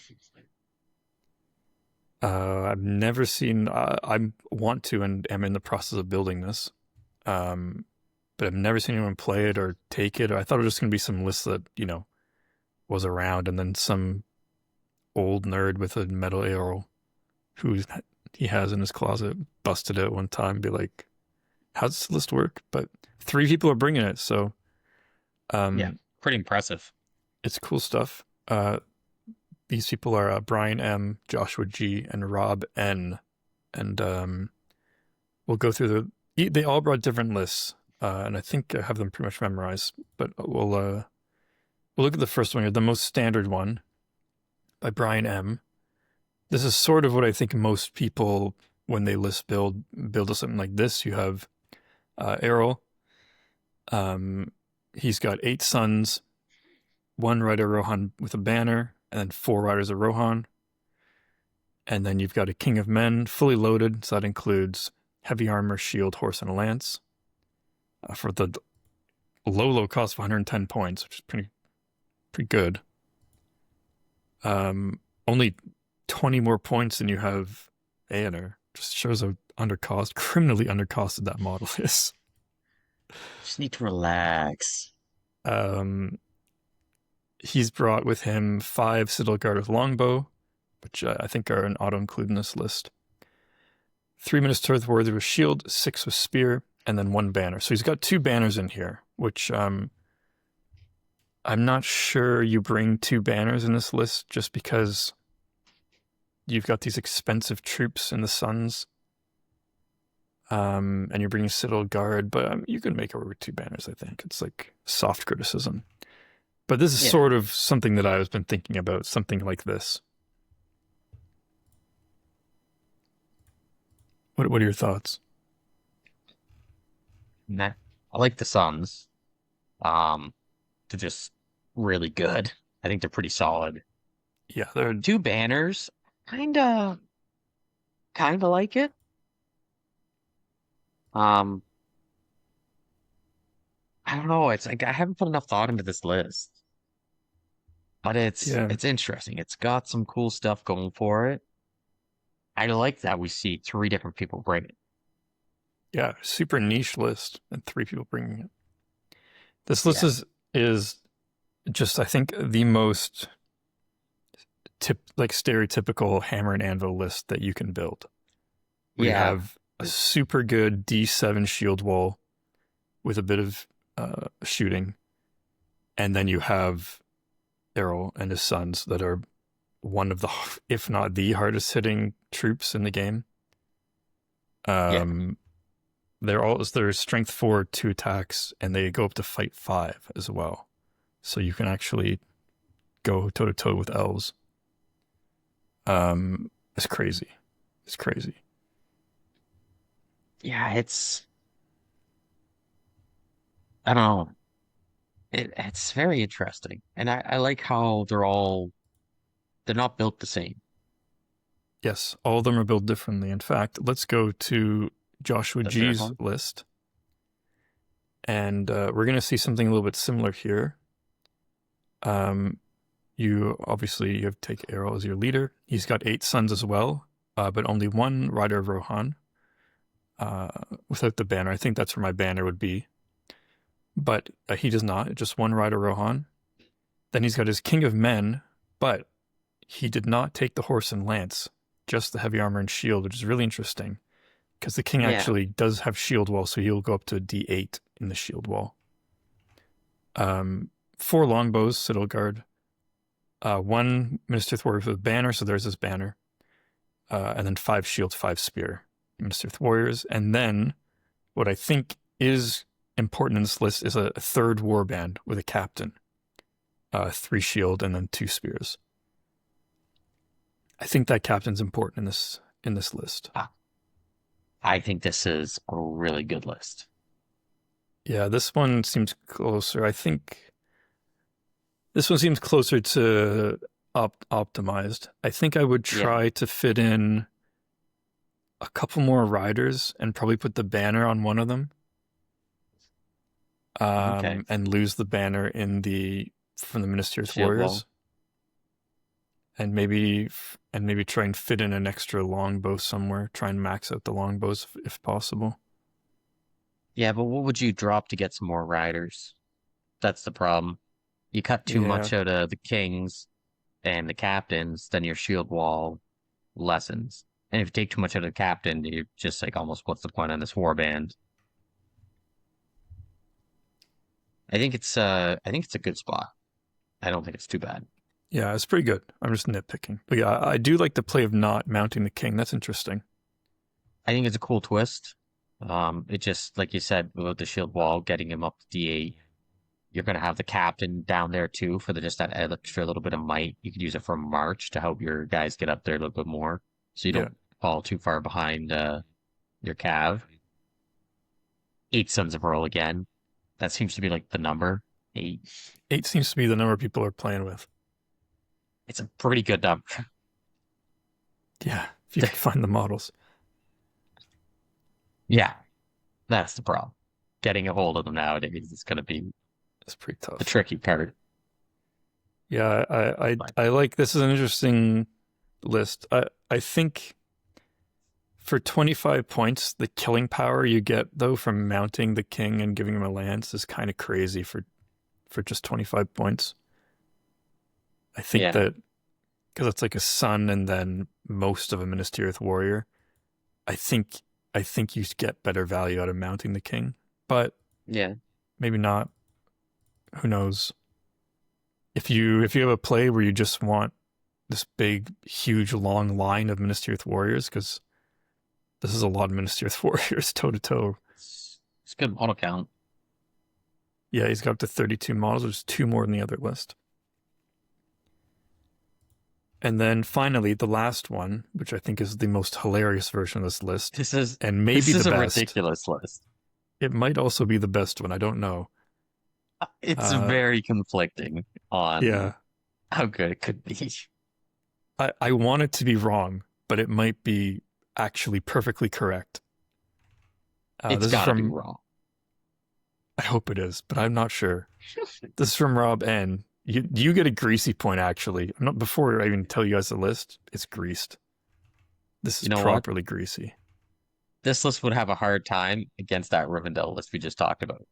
I've never seen. I want to, and am in the process of building this. But I've never seen anyone play it or take it. Or I thought it was just going to be some list that was around, and then some old nerd with a metal arrow who he has in his closet busted it one time, and be like, "How does this list work?" But three people are bringing it, so Yeah, um, pretty impressive. it's cool stuff. These people are Brian M, Joshua G, and Rob N, and we'll go through they all brought different lists, and I think I have them pretty much memorized. But we'll look at the first one here, the most standard one by Brian M. This is sort of what I think most people, when they list build something like this. You have Errol. He's got 8 sons, 1 rider Rohan with a banner, and then 4 riders of Rohan. And then you've got a King of Men, fully loaded, so that includes heavy armor, shield, horse, and a lance. For the low cost of 110 points, which is pretty good. Only 20 more points than you have Aener. Just shows how criminally undercosted that model is. Just need to relax. Um, he's brought with him 5 Citadel Guard with longbow, which I think are an auto-include in this list. 3 Minister Warriors with shield, 6 with spear, and then 1 banner. So he's got 2 banners in here, which I'm not sure you bring 2 banners in this list just because you've got these expensive troops in the Suns, and you're bringing Citadel Guard, but you can make it work with 2 banners, I think. It's like soft criticism. But this is Yeah. sort of something that I've been thinking about, something like this. What are your thoughts? Nah. I like the Suns. They're just really good. I think they're pretty solid. Yeah, they're 2 banners, kinda, kinda like it. Um, I don't know. It's like I haven't put enough thought into this list, but yeah, it's interesting. It's got some cool stuff going for it. I like that we see 3 different people bring it. yeah, super niche list, and 3 people bringing it. This list Yeah, is just, I think, the most stereotypical hammer and anvil list that you can build. We yeah, have a super good D7 shield wall with a bit of shooting, and then you have Errol and his sons that are one of the, if not the hardest hitting troops in the game. yeah, They're strength 4, 2 attacks, and they go up to fight 5 as well. So you can actually go toe to toe with elves. It's crazy. It's crazy. yeah. I don't know. It's very interesting, and I like how they're not built the same. Yes, all of them are built differently. In fact, let's go to Joshua The third G's one, list, and we're going to see something a little bit similar here. You obviously have take Errol as your leader. He's got 8 sons as well, but only 1 rider of Rohan without the banner. I think that's where my banner would be. But he does not, just 1 rider Rohan. Then he's got his King of Men, but he did not take the horse and lance, just the heavy armor and shield, which is really interesting because the king yeah, actually does have shield wall, so he'll go up to a D8 in the shield wall. Um, 4 longbows, citadel guard. 1 Minister Warrior with a banner, so there's his banner. And then 5 shield, 5 spear. Minister Warriors. And then what I think is important in this list is a 3rd warband with a captain. 3 shield and then 2 spears. I think that captain's important in this list. I think this is a really good list. Yeah, this one seems closer. I think this one seems closer to optimized. I think I would try to fit in a couple more riders and probably put the banner on one of them. And lose the banner from the Minister's Shield Warriors. wall. And maybe try and fit in an extra longbow somewhere. Try and max out the longbows if possible. Yeah, but what would you drop to get some more riders? That's the problem. You cut too much out of the kings and the captains, then your shield wall lessens. And if you take too much out of the captain, you're just like, almost, what's the point on this warband? I think it's a good spot. I don't think it's too bad. Yeah, it's pretty good. I'm just nitpicking. But yeah, I do like the play of not mounting the king. That's interesting. I think it's a cool twist. It just, like you said, with the shield wall, getting him up to D8, you're going to have the captain down there too for just that extra little bit of might. You could use it for March to help your guys get up there a little bit more, so you don't fall too far behind your cav. 8 Sons of Earl again. That seems to be like the number. 8. 8 seems to be the number people are playing with. It's a pretty good number. Yeah, if you can find the models. Yeah, that's the problem. Getting a hold of them nowadays is going to be pretty tough. The tricky part. Yeah, I like this is an interesting list. I think for 25 points, the killing power you get though from mounting the king and giving him a lance is kind of crazy for just 25 points. I think that because it's like a son and then most of a Ministerial Warrior, I think you get better value out of mounting the king. But maybe not. Who knows? If you have a play where you just want this big, huge, long line of Ministerial Warriors, because this is a lot of Ministerial Warriors toe to toe. It's a good model count. Yeah, he's got up to 32 models, which is 2 more than the other list. And then finally, the last one, which I think is the most hilarious version of this list. This is the best. A ridiculous list. It might also be the best one. I don't know. It's very conflicting on how good it could be. I want it to be wrong, but it might be actually perfectly correct. It's got to be wrong. I hope it is, but I'm not sure. This is from Rob N. You get a greasy point, actually. I'm not, before I even tell you guys the list, it's greased. This is properly greasy. This list would have a hard time against that Rivendell list we just talked about.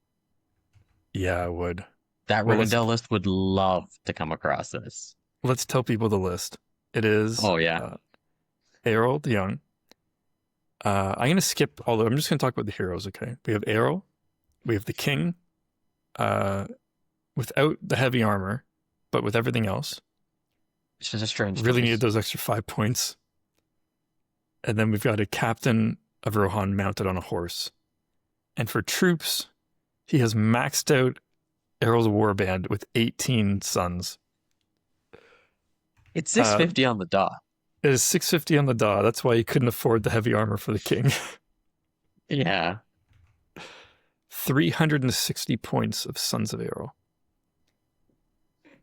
Yeah, it would. That Rivendell list would love to come across this. Let's tell people the list. It is... Errol the Young. I'm going to skip all I'm just going to talk about the heroes, okay? We have Errol. We have the King. Without the heavy armor, but with everything else. It's just a strange Really needed those extra 5 points. And then we've got a captain of Rohan mounted on a horse. And for troops, he has maxed out Errol's warband with 18 sons. It's 650 on the dot. It is 650 on the dot. That's why he couldn't afford the heavy armor for the king. Yeah. 360 points of Sons of Errol.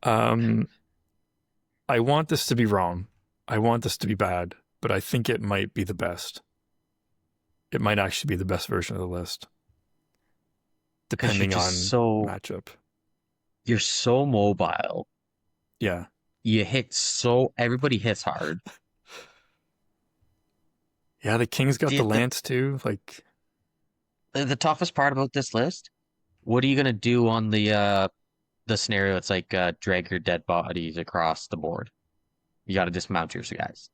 I want this to be wrong. I want this to be bad, but I think it might be the best. It might actually be the best version of the list. Depending on matchup. You're so mobile. Yeah. You hit everybody hits hard. Yeah, the king's got the lance too. Like the toughest part about this list, what are you gonna do on the scenario? It's like drag your dead bodies across the board. You got to dismount your guys.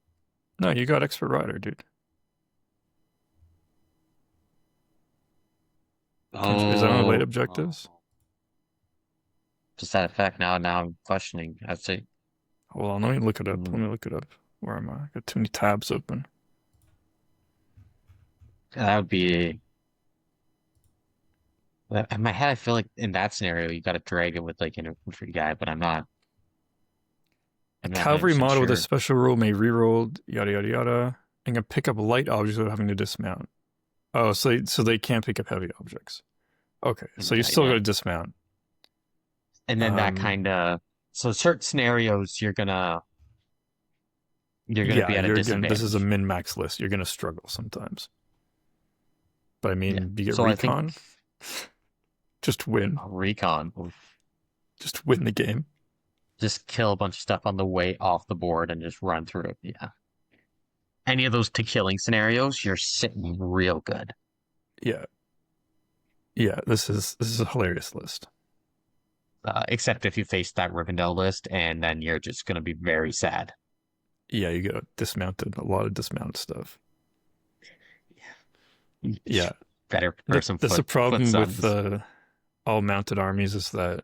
No, you got expert rider, dude. Is that on late objectives? Just that effect. Now I'm questioning. I'd say Hold on, let me look it up. Let mm, me look it up. Where am I? I got too many tabs open. that would be. In my head, I feel like in that scenario, you got to drag it with like an infantry guy, but A I'm not cavalry 100% model with a sure. special rule may reroll yada yada yada and can pick up light objects without having to dismount. Oh, so they can't pick up heavy objects. Okay, so you Okay, still got yeah. to dismount. And then that Um, kind of so certain scenarios you're gonna yeah, be at a you're gonna. This is a disadvantage. min max list. You're gonna struggle sometimes. But I Yeah. mean, you get So I think recon, just win, recon, just win the game. just kill a bunch of stuff on the way off the board and just run through it. Yeah. Any of those to killing scenarios, you're sitting real good. Yeah, yeah. This is a hilarious list. Except if you face that Rivendell list, and then you're just gonna be very sad. Yeah, you get dismounted. A lot of dismount stuff. Yeah, Better prepare some that's the foot problem with suns. all mounted armies is that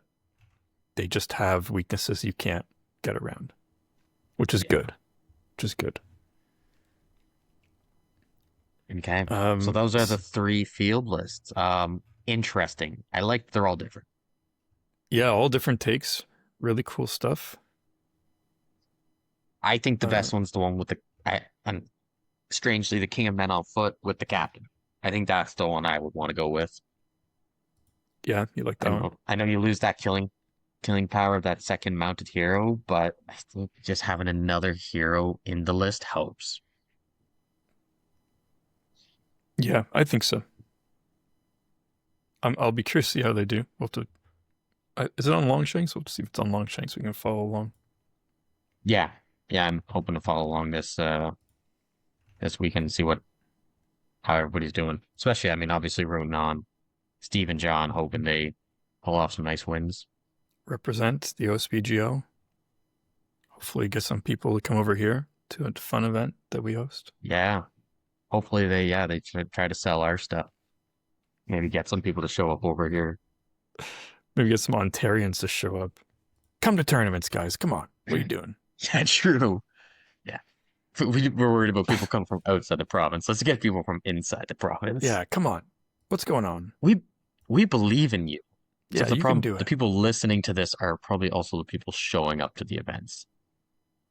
they just have weaknesses you can't get around, which is Yeah. good. Which is good. Okay. So Um, those are the three field lists. Interesting. I like they're all different. yeah, all different takes. Really cool stuff. I think the Uh, best one's the one with and strangely, the King of Men on foot with the captain. I think that's the one I would want to go with. yeah, you like that one? I know you lose that killing power of that second mounted hero, but I think just having another hero in the list helps. Yeah, I think so. I'll be curious to see how they do. We'll have to. Is it on Longshanks? We'll have to see if it's on Longshanks. We can follow along. Yeah. Yeah, I'm hoping to follow along this weekend and see how everybody's doing. Especially, I mean, obviously rooting on Steve and John, hoping they pull off some nice wins. Represent the OSBGO. Hopefully, get some people to come over here to a fun event that we host. Yeah. Hopefully they try to sell our stuff. Maybe get some people to show up over here. Maybe get some Ontarians to show up. Come to tournaments, guys. Come on. What are you doing? Yeah, true. Yeah. We're worried about people coming from outside the province. Let's get people from inside the province. Yeah, come on. What's going on? We we believe in you. Yeah, Except the you can problem, do the it. people listening to this are probably also the people showing up to the events.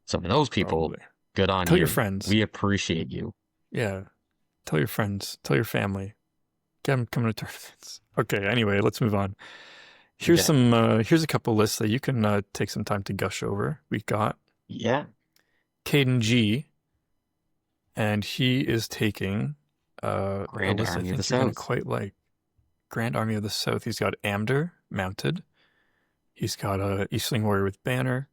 So for those people, Probably. good on Tell your you. friends. We appreciate you. Yeah. Tell your friends. Tell your family. Get them coming to tournaments. Okay, anyway, let's move on. Here's Okay. some here's a couple lists that you can take some time to gush over. We got Yeah. Caden G, and he is taking a Grand list I Army of the think you're gonna South. quite like. Grand Army of the South. He's got Amder mounted. He's got a Eastling Warrior with banner,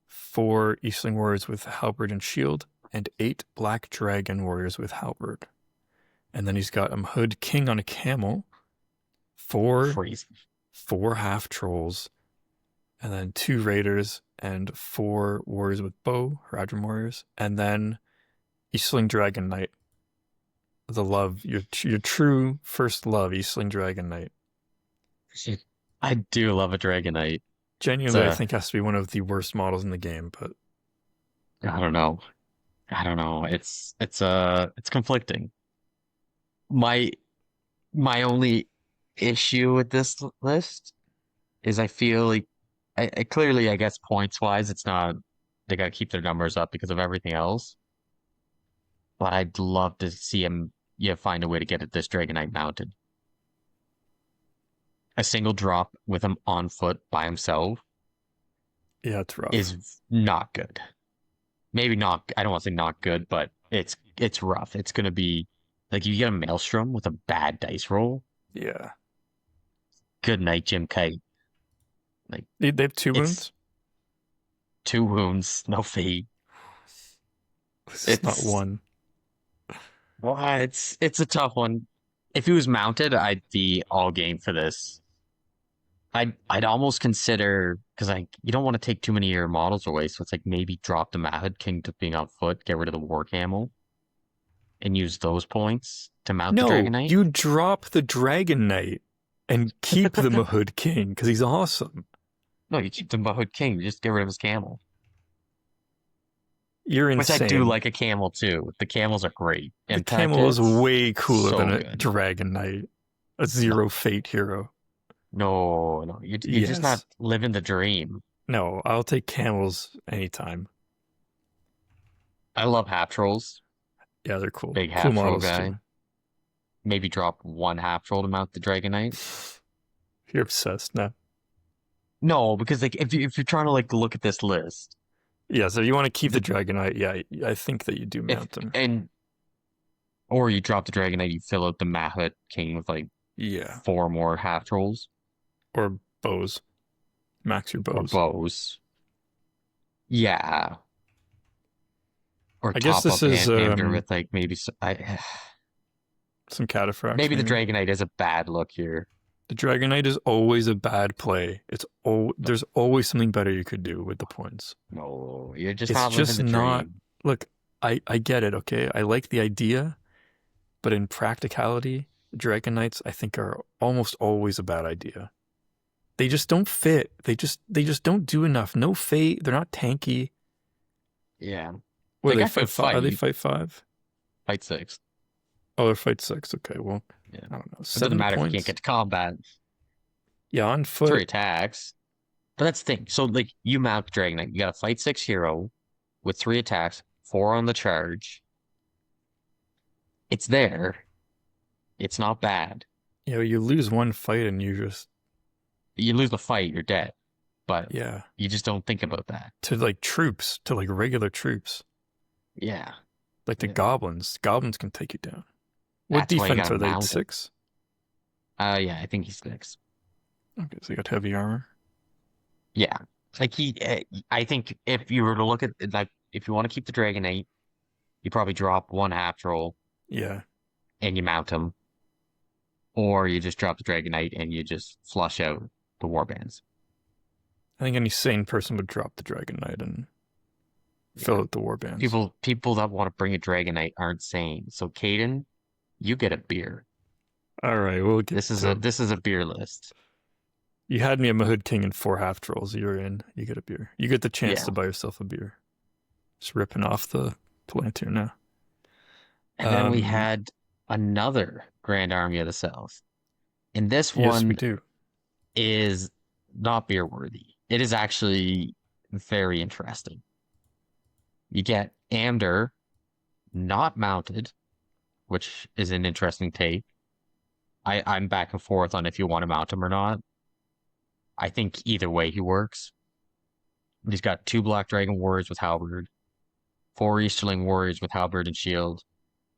4 Eastling Warriors with halberd and shield, and 8 Black Dragon Warriors with halberd. And then he's got a Hood King on a camel, 4 Crazy. 4 half trolls, and then 2 raiders and 4 warriors with bow, Haradrim warriors, and then Eastling Dragon Knight. The love, your true first love, Eastling Dragon Knight. I do love a Dragonite. It's Genuinely, I think has to be one of the worst models in the game, but I don't know. I don't know. It's conflicting. My my only issue with this list is I feel like I clearly I guess points wise it's not they gotta keep their numbers up because of everything else. But I'd love to see him find a way to get this Dragonite mounted. A single drop with him on foot by himself yeah, it's rough. is not good. Maybe not I don't want to say not good, but it's rough. It's gonna be like you get a Maelstrom with a bad dice roll. Yeah. Good night, Jim Kite. Like They have 2 it's wounds? 2 wounds, no fate. This is not It's one. well, it's a tough one. If he was mounted, I'd be all game for this. I'd almost consider because you don't want to take too many of your models away, so it's like maybe drop the Mahud King to being on foot, get rid of the War Camel, and use those points to mount the No, Dragonite. you drop the Dragon Knight and keep the Mahud King because he's awesome. No, you keep the Mahud King. You just get rid of his camel. You're Which I do insane. like a camel too. The camels are great. The Impact camel is hits, way cooler than so a good. Dragon Knight, a No, zero fate hero. no. You're just not Yes. living the dream. No, I'll take camels anytime. I love half trolls. Yeah, they're cool. Big Cool half troll models too. guy. Maybe drop one half troll to mount the Dragon Knight. You're obsessed now. No, because like if you're trying to like look at this list, Yeah, so you want to keep the the Dragon Knight. Yeah, I think that you do if mount them. and or you drop the Dragon Knight, you fill out the Mahut King with like Yeah. four more half trolls Or bows. Max your or bows. bows. Yeah. Or I guess top this up is Amder with like maybe some cataphracts, maybe the maybe. Dragon Knight is a bad look here. The Dragon Knight is always a bad play. There's always something better you could do with the points. No, you're just It's not living just the not. dream. Look, I get it. Okay, I like the idea, but in practicality, Dragon Knights I think are almost always a bad idea. They just don't fit. They just don't do enough. No fate. They're not tanky. Yeah. What They are they got fight good five? Are they fight. fight five? Fight six. Oh, they're fight six. Okay, well, Yeah. I don't know. It doesn't 7 matter if you can't points. get to combat. Yeah, on Three foot. attacks. But that's the thing. So like you mount Dragon Knight. You got a fight six hero with three attacks, four on the charge. It's there. It's not bad. You know, you lose one fight and you just You lose the fight, you're dead. But yeah you just don't think about that. to like troops to like regular troops Yeah. like the Yeah. goblins. Goblins can take you down. What That's why you defense gotta are they? mount it. 6. Yeah, I think he's six. Okay, so you got heavy armor. Yeah. Like I think if you were to look at like if you want to keep the Dragon Knight, you probably drop one half troll Yeah, and you mount him, or you just drop the Dragon Knight and you just flush out the warbands. I think any sane person would drop the Dragon Knight and fill Yeah. out the warbands. People that want to bring a Dragon Knight aren't sane. So Caden, you get a beer. All right, we'll get This is a beer list. You had me at Mahood King and 4 half trolls. You're in. You get a beer. You get the chance Yeah. to buy yourself a beer. Just ripping off the Palantir now. And then we Um, had another Grand Army of the South. And this Yes, we one do. is not beer worthy. It is actually very interesting. You get Amder not mounted, which is an interesting take. I'm back and forth on if you want to mount him or not. I think either way he works. He's got 2 Black Dragon Warriors with Halberd, 4 Easterling Warriors with Halberd and Shield,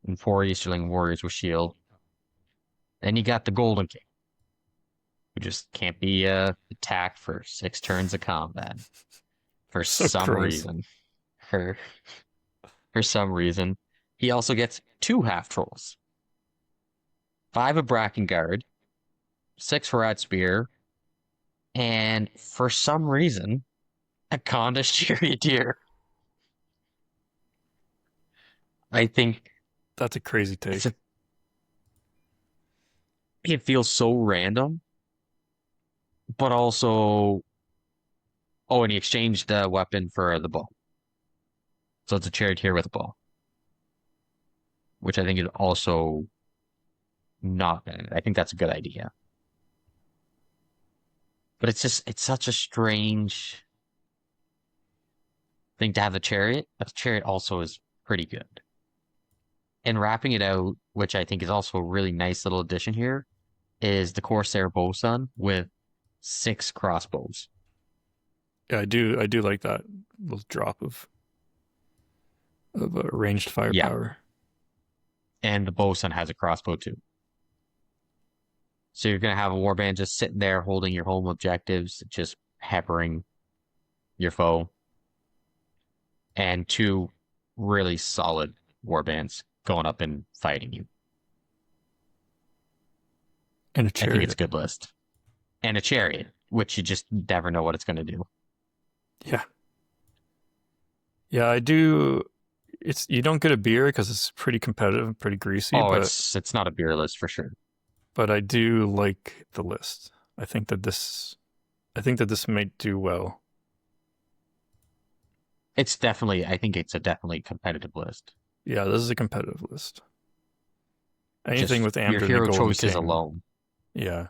and 4 Easterling Warriors with Shield. Then you got the Golden King, who just can't be attacked for 6 turns of combat for So some gross. reason. For some reason, he also gets 2 half trolls, 5 of Brackengard, 6 Rat Spear, and for some reason, a Condish Charioteer. I think That's a crazy take. it feels so random, but also, oh, and he exchanged the weapon for the bow. So it's a Charioteer with a bow, which I think is also not bad. I think that's a good idea. But it's such a strange thing to have the chariot. But the chariot also is pretty good. And wrapping it out, which I think is also a really nice little addition here, is the Corsair Bowsun with 6 crossbows. Yeah, I do like that little drop of ranged firepower. And the Bowsun has a crossbow too. So you're going to have a warband just sitting there holding your home objectives, just peppering your foe. And 2 really solid warbands going up and fighting you. And a I think chariot. it's a good list. And a chariot, which you just never know what it's going to do. Yeah. Yeah, I do. You don't get a beer because it's pretty competitive, pretty greasy. Oh, but it's not a beer list for sure. but I do like the list. I think that this. I think that this might do well. It's definitely, I think it's a definitely competitive list. Yeah, this is a competitive list. Anything Just with your Amber, hero Nicole, and choices King. alone. Yeah.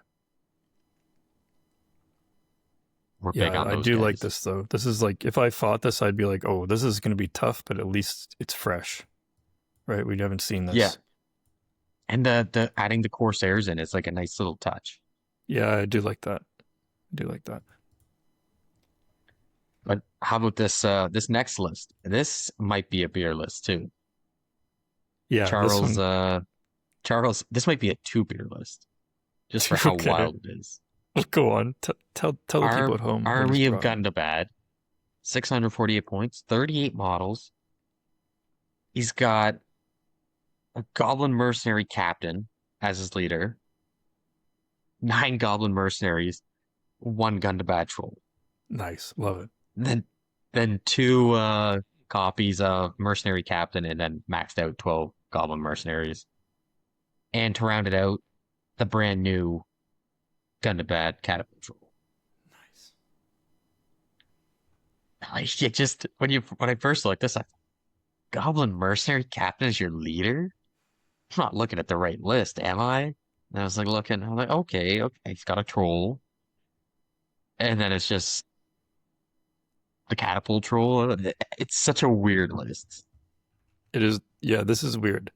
We're big Yeah, on I those do like guys. this though. This is like if I fought this, I'd be like, oh, this is going to be tough, but at least it's fresh, right? We haven't seen Yeah. this. And the adding the Corsairs in is like a nice little touch. Yeah, I do like that. I do like that. But how about this next list? This might be a beer list too. Yeah, this Charles one. Charles, this might be a two beer list just for how Okay, wild it is. go on. Tell the people Our at home what he's Army of brought. Gundabad, 648 points, 38 models. He's got a Goblin Mercenary Captain as his leader, 9 Goblin Mercenaries, 1 Gundabad Troll. Nice, love it. Then then two copies of Mercenary Captain and then maxed out 12 Goblin Mercenaries. And to round it out, the brand new Gundabad Catapult Troll. Nice. Like it just when I first looked at this, I thought, Goblin Mercenary Captain is your leader? I'm not looking at the right list, am I? And I was like looking, I'm like, okay, he's got a troll. And then it's just the catapult troll. It's such a weird list. It is. Yeah, this is weird.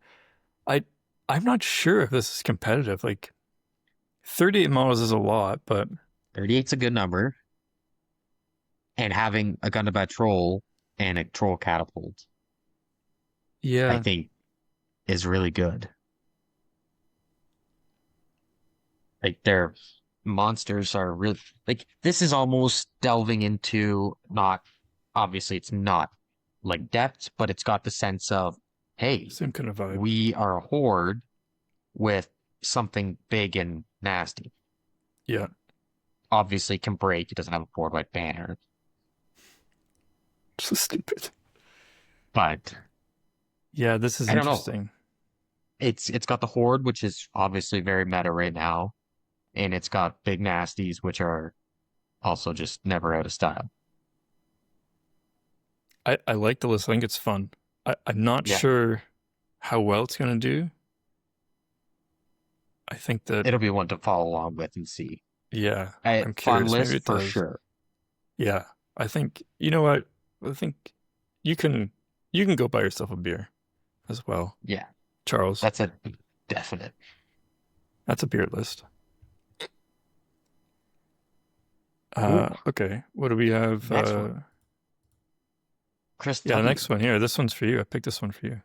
I I'm not sure if this is competitive. Like 38 models is a lot, but 38's a good number. And having a Gundabad troll and a troll catapult, I yeah, think, is really good. Like their monsters are really like this is almost delving into not obviously it's not like depth, but it's got the sense of, hey, same kind of vibe. we are a horde with something big and nasty. Yeah, Obviously can break, it doesn't have a board white banner. so stupid. But Yeah, this is I don't know. interesting. It's got the horde, which is obviously very meta right now, and it's got big nasties, which are also just never out of style. I like the list. I think it's fun. I'm not Yeah. sure how well it's gonna do. I think that It'll be one to follow along with and see. yeah, A I'm fun curious. Maybe list it for does. sure. Yeah, I think you know what? I think you can you can go buy yourself a beer as well, Yeah, Charles. that's a definite. That's a beer list. Ooh, Okay. What do we have? next one. Chris Yeah, the W. next one here. This one's for you. I picked this one for you.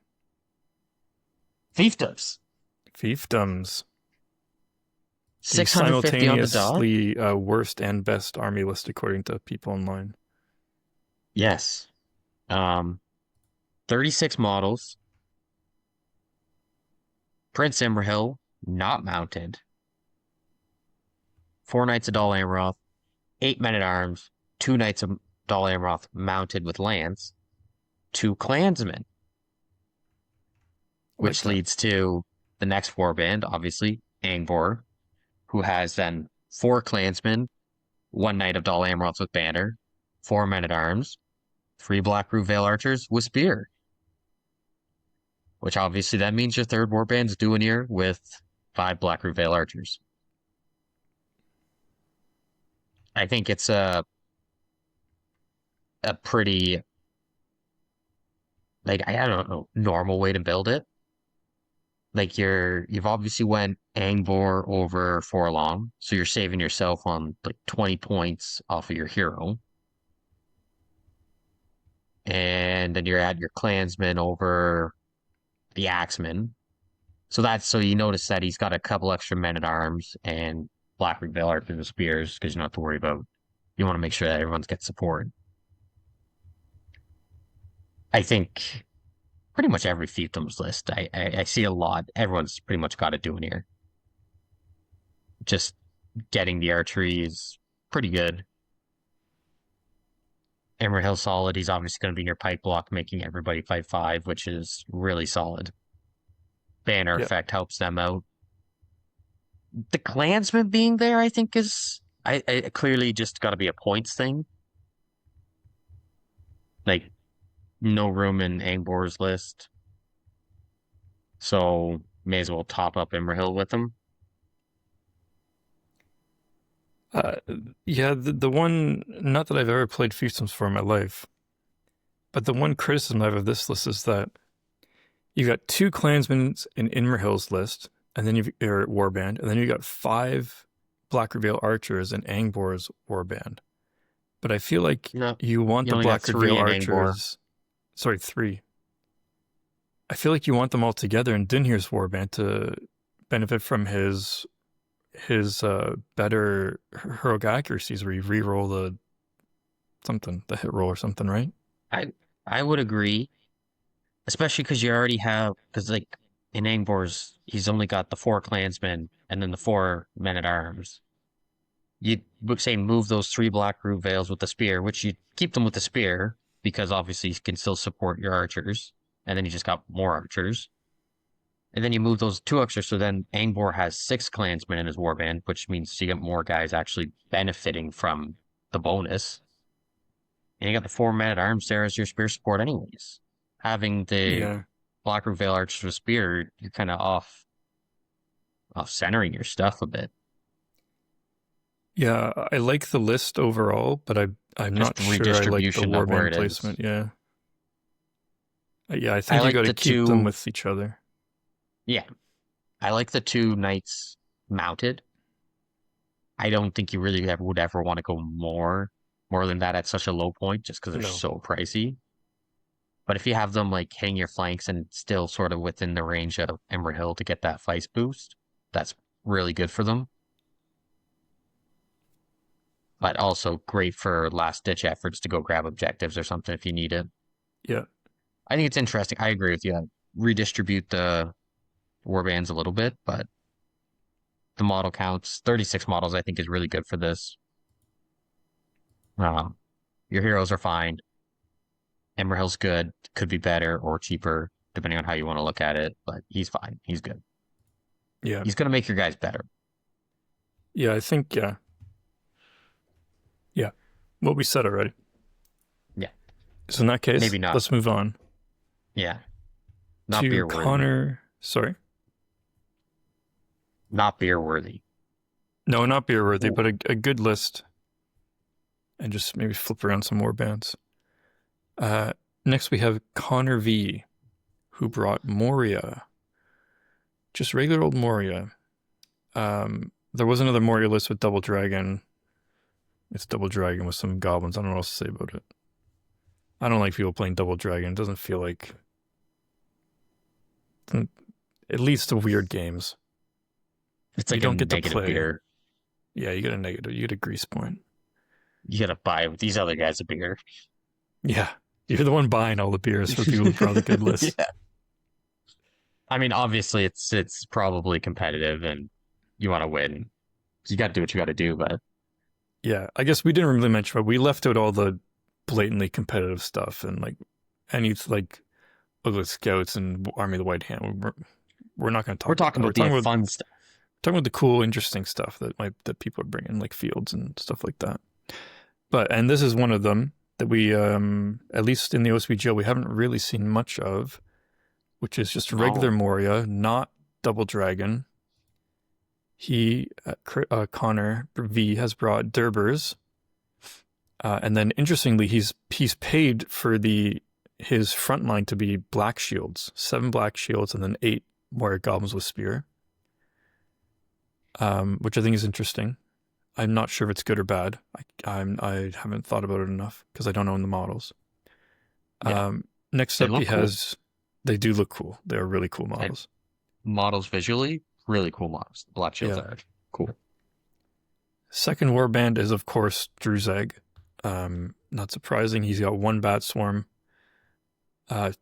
Fiefdoms. Fiefdoms, the 650 on the dot. simultaneously worst and best army list according to people online. Yes. 36 models. Prince Imrahil, not mounted. 4 Knights of Dol Amroth, 8 Men-at-Arms, 2 Knights of Dol Amroth mounted with lance, 2 Clansmen, I like which that. leads to the next warband, obviously, Angbor, who has then 4 Clansmen, 1 Knight of Dol Amroth with banner, 4 Men-at-Arms, 3 Blackroot Vale Archers with spear, which obviously that means your third warband's Duanir with 5 Blackroot Vale Archers. I think it's a pretty like I don't know normal way to build it. Like you've obviously went Angbor over Forlong, so you're saving yourself on like 20 points off of your hero. And then you're at your clansman over the Axeman. So you notice that he's got a couple extra men at arms and Blackroot Vale Archers with spears because you don't have to worry about you want to make sure that everyone's gets support. I think pretty much every fiefdoms list I see a lot. Everyone's pretty much got it doing here. Just getting the archery is pretty good. Emerald solid. He's obviously going to be in your pipe block, making everybody fight 5, which is really solid. Banner Yeah. effect helps them out. The Clansman being there, I think, is I clearly just got to be a points thing. Like no room in Angbor's list, so may as well top up Imrahil with them. Uh, yeah, the one, not that I've ever played fiefdoms for in my life, but the one criticism I have of this list is that you got 2 clansmen in Imrahil's list, and then you've or warband, and then you got 5 Black Reveal archers in Angbor's warband. But I feel like No, you want you the only got Black Reveal three in Angbor. archers. Sorry, 3. I feel like you want them all together in Dinhir's warband to benefit from his better heroic accuracies, where you re-roll the hit roll or something, right? I I would agree, especially because you already have because like in Angbor's, he's only got the 4 clansmen and then the 4 men-at-arms. You would say move those 3 Black Root Veils with the spear, which you keep them with the spear because obviously you can still support your archers, and then you just got more archers. And then you move those 2 extras, so then Angbor has 6 clansmen in his warband, which means you get more guys actually benefiting from the bonus. And you got the 4 men-at-arms there as your spear support anyways. Having the Yeah. Black Root Veil archers with spear, you're kind of off centering your stuff a bit. Yeah, I like the list overall, but I'm Just not sure I like the redistribution of where warband it is. placement. Yeah. Yeah, I I think you like got to the keep them 2, with each other. yeah, I like the 2 knights mounted. I don't think you really would ever want to go more than that at such a low point just because they're No. so pricey. But if you have them like hitting your flanks and still sort of within the range of Emerald Hill to get that Feist boost, that's really good for them. But also great for last ditch efforts to go grab objectives or something if you need it. Yeah. I think it's interesting. I agree with you. Redistribute the warbands a little bit, but the model counts. 36 models, I think, is really good for this. Um, your heroes are fine. Emerald Hill's good. Could be better or cheaper, depending on how you want to look at it, but he's fine. He's good. Yeah. He's going to make your guys better. Yeah, I think, yeah. Yeah. What we said already. Yeah. So in that case, Maybe not. let's move on Yeah. Not to beer worthy. Connor. Sorry. Not beer worthy. No, not beer worthy, Ooh. but a good list. And just maybe flip around some more bands. Next we have Connor V, who brought Moria. Just regular old Moria. There was another Moria list with Double Dragon. It's Double Dragon with some goblins. I don't know what else to say about it. I don't like people playing Double Dragon. It doesn't feel like... It leads to weird games. It's You like don't a get to negative play. beer. Yeah, you get a negative. You get a grease point. You got to buy these other guys a beer. Yeah. You're the one buying all the beers for people who brought the good lists. Yeah. I mean, obviously, it's probably competitive, and you want to win. You got to do what you got to do, but Yeah, I guess we didn't really mention, but we left out all the blatantly competitive stuff and like any like Ugly Scouts and Army of the White Hand. We're not going to talk we're talking about that. about the fun stuff. Talking about the cool, interesting stuff that people are bringing, like fields and stuff like that. And this is one of them that we, at least in the OSBGL, we haven't really seen much of, which is just regular Moria, not Double Dragon. He, Connor V, has brought Durbers, and then interestingly, he's paid for his front line to be black shields, 7 black shields, and then 8 Moria goblins with spear, which I think is interesting. I'm not sure if it's good or bad. I haven't thought about it enough because I don't own the models. Yeah. Next They up, look he has. They do look cool. They're really cool models. Models visually, really cool models. Black shields Yeah. are cool. Second warband is of course Druzag. Not surprising. He's got 1 bat swarm,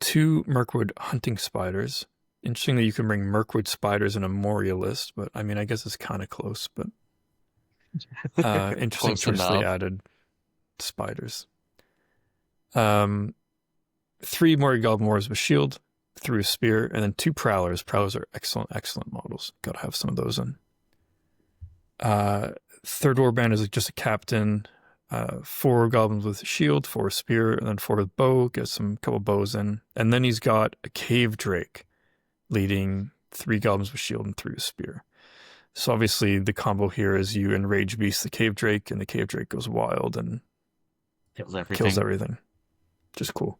2 Mirkwood hunting spiders. Interesting that you can bring Mirkwood spiders in a Moria list, but I mean, I guess it's kind of close. But interesting Close choice they enough. added spiders. 3 Moria Goblins with shield, through a spear, and then 2 Prowlers. Prowlers are excellent models. Got to have some of those in. Third warband is just a captain, 4 goblins with a shield, 4 spear, and then 4 with bow. Get some couple bows in, and then he's got a cave drake leading 3 goblins with shield and 3 with spear. So obviously the combo here is you enrage beast the cave drake, and the cave drake goes wild and kills everything. Just cool.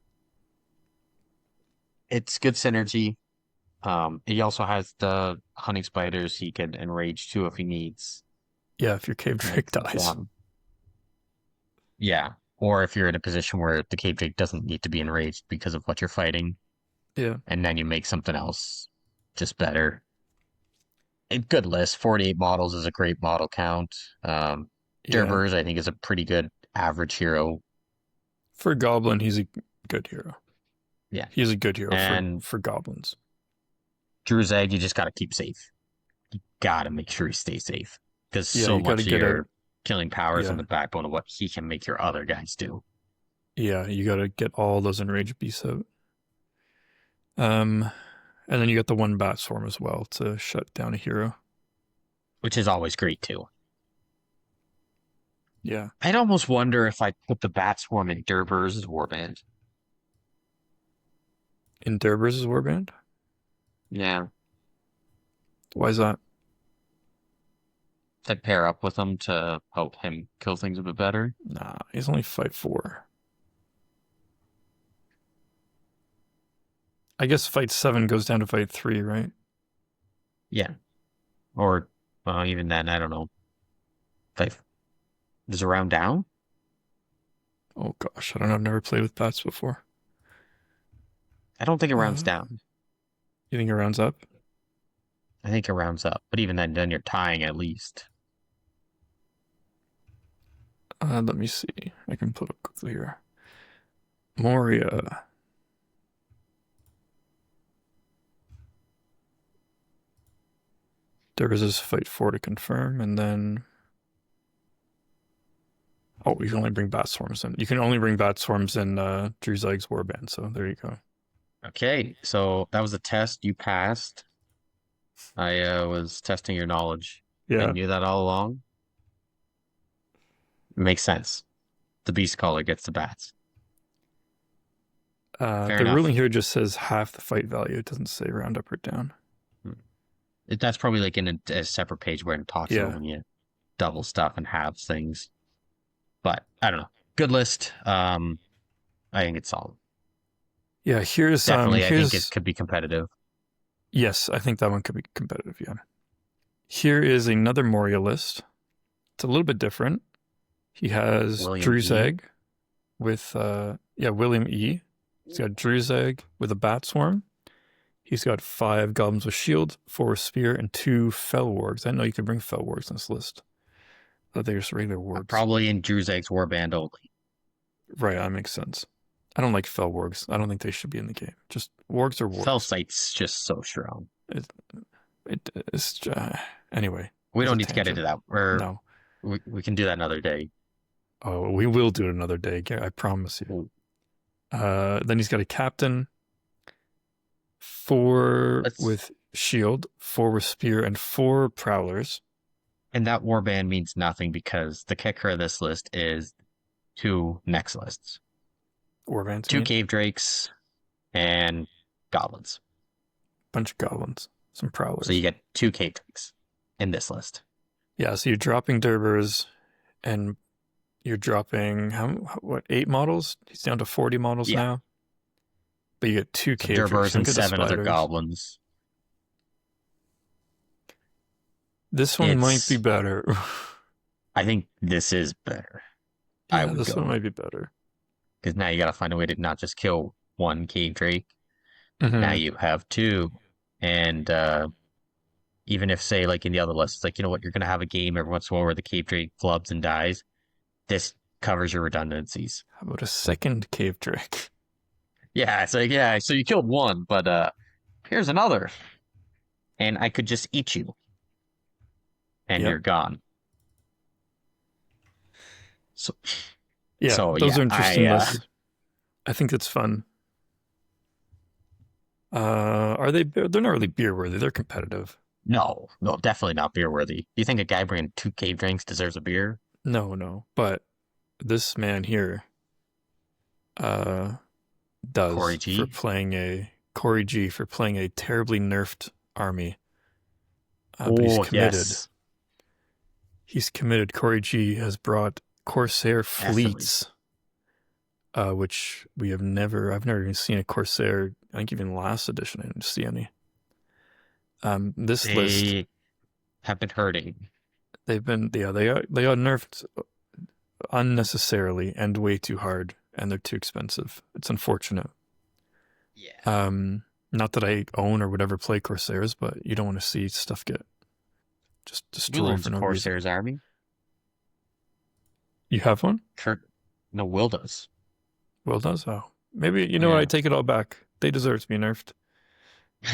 It's good synergy. He also has the hunting spiders he can enrage too if he needs. Yeah, if your cave drake dies. Yeah. Or if you're in a position where the cave drake doesn't need to be enraged because of what you're fighting. Yeah. And then you make something else just better. A good list. 48 models is a great model count. Durbers, I think, is a pretty good average hero. For Goblin, he's a good hero. Yeah. He's a good hero for goblins. Drew's Egg, you just got to keep safe. You got to make sure he stays safe. Because so much of your killing power is on the backbone of what he can make your other guys do. Yeah, you got to get all those enraged beasts out. And then you got the 1 bat swarm as well to shut down a hero. Which is always great, too. Yeah. I'd almost wonder if I put the bat swarm in Durbur's warband. In Durbur's warband? Yeah. Why is that? To pair up with him to help him kill things a bit better? Nah, he's only fight 4. I guess fight 7 goes down to fight 3, right? Yeah. Or even then, I don't know. Is a round down? Oh gosh, I don't know. I've never played with bats before. I don't think it rounds down. You think it rounds up? I think it rounds up. But even then you're tying at least. Let me see. I can put up quickly here. Moria. There is this fight 4 to confirm, and then... Oh, you can only bring bat swarms in. You can only bring bat swarms in Drew's Egg's warband, so there you go. Okay, so that was a test. You passed. I was testing your knowledge. Yeah. I knew that all along. Makes sense. The beast caller gets the bats. The ruling here just says half the fight value. It doesn't say round up or down. That's probably like in a separate page where it talks about when you double stuff and halves things. But I don't know. Good list. I think it's solid. Yeah, here's definitely. I think it could be competitive. Yes, I think that one could be competitive. Yeah. Here is another Moria list. It's a little bit different. He has Drew's Egg with William E. He's got Drew's Egg with a bat swarm. He's got 5 goblins with shield, 4 spear, and 2 fell wargs. I know you could bring fell wargs in this list. But they're just regular wargs. Probably in Drew's Egg's warband only. Right, that makes sense. I don't like fell wargs. I don't think they should be in the game. Just wargs are wargs. Fell sight's just so strong. It's anyway. We don't need to get into that. No. We can do that another day. Oh, we will do it another day. I promise you. Then he's got a captain, 4 with shield, 4 with spear, and 4 prowlers. And that warband means nothing because the kicker of this list is 2 next lists. Warbands. 2 cave drakes and goblins. Bunch of goblins. Some prowlers. So you get 2 cave drakes in this list. Yeah, so you're dropping Durbers and you're dropping 8 models? He's down to 40 models now. But you get 2 cave drakes and 7 other goblins. This one might be better. I think this is better. Yeah, this one might be better. Because now you got to find a way to not just kill 1 cave drake. Now you have 2. And even if, say, like in the other lists, it's like, you know what, you're going to have a game every once in a while where the cave drake flubs and dies. This covers your redundancies. How about a 2nd cave drake? Yeah, it's like, so you killed 1, but here's another. And I could just eat you. And you're gone. So, those are interesting lists. I think it's fun. Are they? They're not really beer worthy. They're competitive. No, no, definitely not beer worthy. Do you think a guy bringing two cave drinks deserves a beer? No, no. But this man here uh Corey does for G. playing a Corey G for playing a terribly nerfed army. But he's Oh, committed. yes, He's committed. Corey G has brought Corsair definitely. fleets, which I've never even seen a Corsair. I think even last edition I didn't see any. This list, They have been hurting. they got nerfed unnecessarily and way too hard, and they're too expensive. It's unfortunate. Yeah. Not that I own or would ever play Corsairs, but you don't want to see stuff get just Will destroyed owns for a no reason. Corsair's army. You have one? Kurt, no, Will does. Will does? Oh. Maybe, you know what? I Yeah, take it all back. They deserve to be nerfed.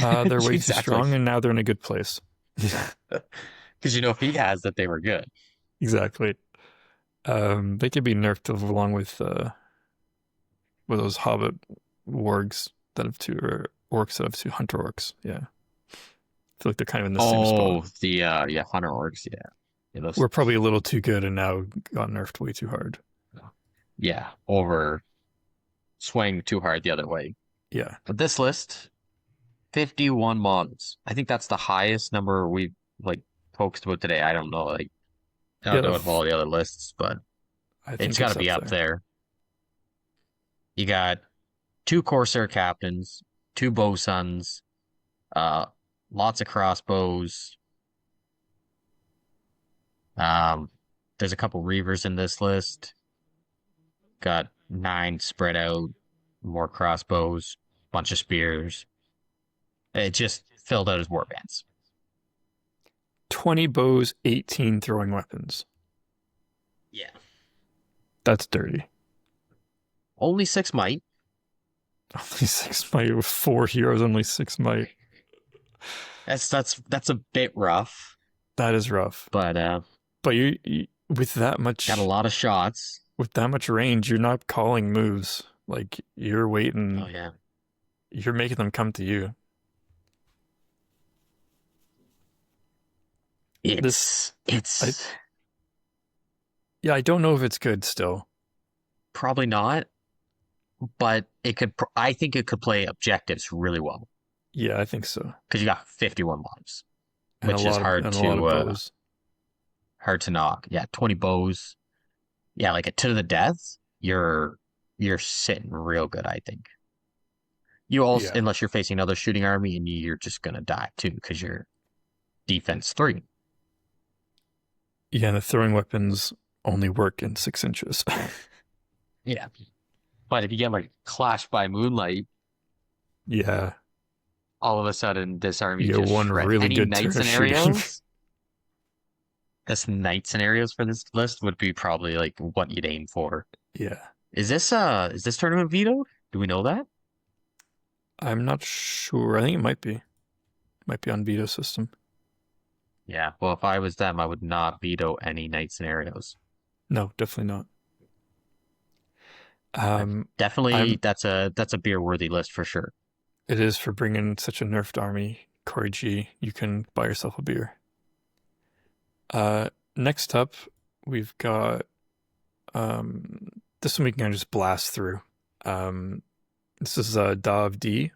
They're way too exactly. strong, and now they're in a good place. Because you know if he has that they were good. Exactly. They could be nerfed along with those Hobbit wargs that have two, or orcs that have two hunter orcs. Yeah. I feel like they're kind of in the same spot. Oh, the yeah, Hunter orcs, yeah. Yeah, those We're probably a little too good and now got nerfed way too hard. yeah, over swaying too hard the other way. Yeah. But this list, 51 models. I think that's the highest number we like focused about today. I don't know, like I Yeah, don't know of all the other lists, but I it's think got to it's be up up there. there. You got two Corsair captains, two bosuns, uh, lots of crossbows. Um, there's a couple Reavers in this list. Got nine spread out, more crossbows, bunch of spears. It just filled out his warbands. 20 bows, 18 throwing weapons. Yeah. That's dirty. Only six might. Only six might with four heroes, only six might. That's a bit rough, That is rough. but But with got a lot of shots. that much range, you're not calling moves. Like you're Oh waiting, yeah. you're making them come to you. This, I It's yeah, I don't know if it's good still. probably not, but it could. I think it could play objectives really well Yeah, I think so. because you got 51 mobs, which is And a lot of bows. hard to knock. Yeah, 20 bows. Yeah, like a to the death. You're sitting real good. I think you also Yeah. unless you're facing another shooting army and you're just gonna die too because you're defense three. Yeah, and the throwing weapons only work in 6 inches. Yeah, but if you get like Clash by Moonlight, Yeah. all of a sudden this army You get just one shreds. really Any good night turn of shooting. scenarios? This night scenarios for this list would be probably like what you'd aim for. Yeah. Is this tournament vetoed? Do we know that? I'm not sure. I think it might be. Might be on veto system. Yeah. Well, if I was them, I would not veto any night scenarios. No, definitely not. But Um, definitely, I'm. that's a beer worthy list for sure. It is for bringing such a nerfed army, Corey G. You can buy yourself a beer. Next up, we've got this one we can just blast through. This is Dav D.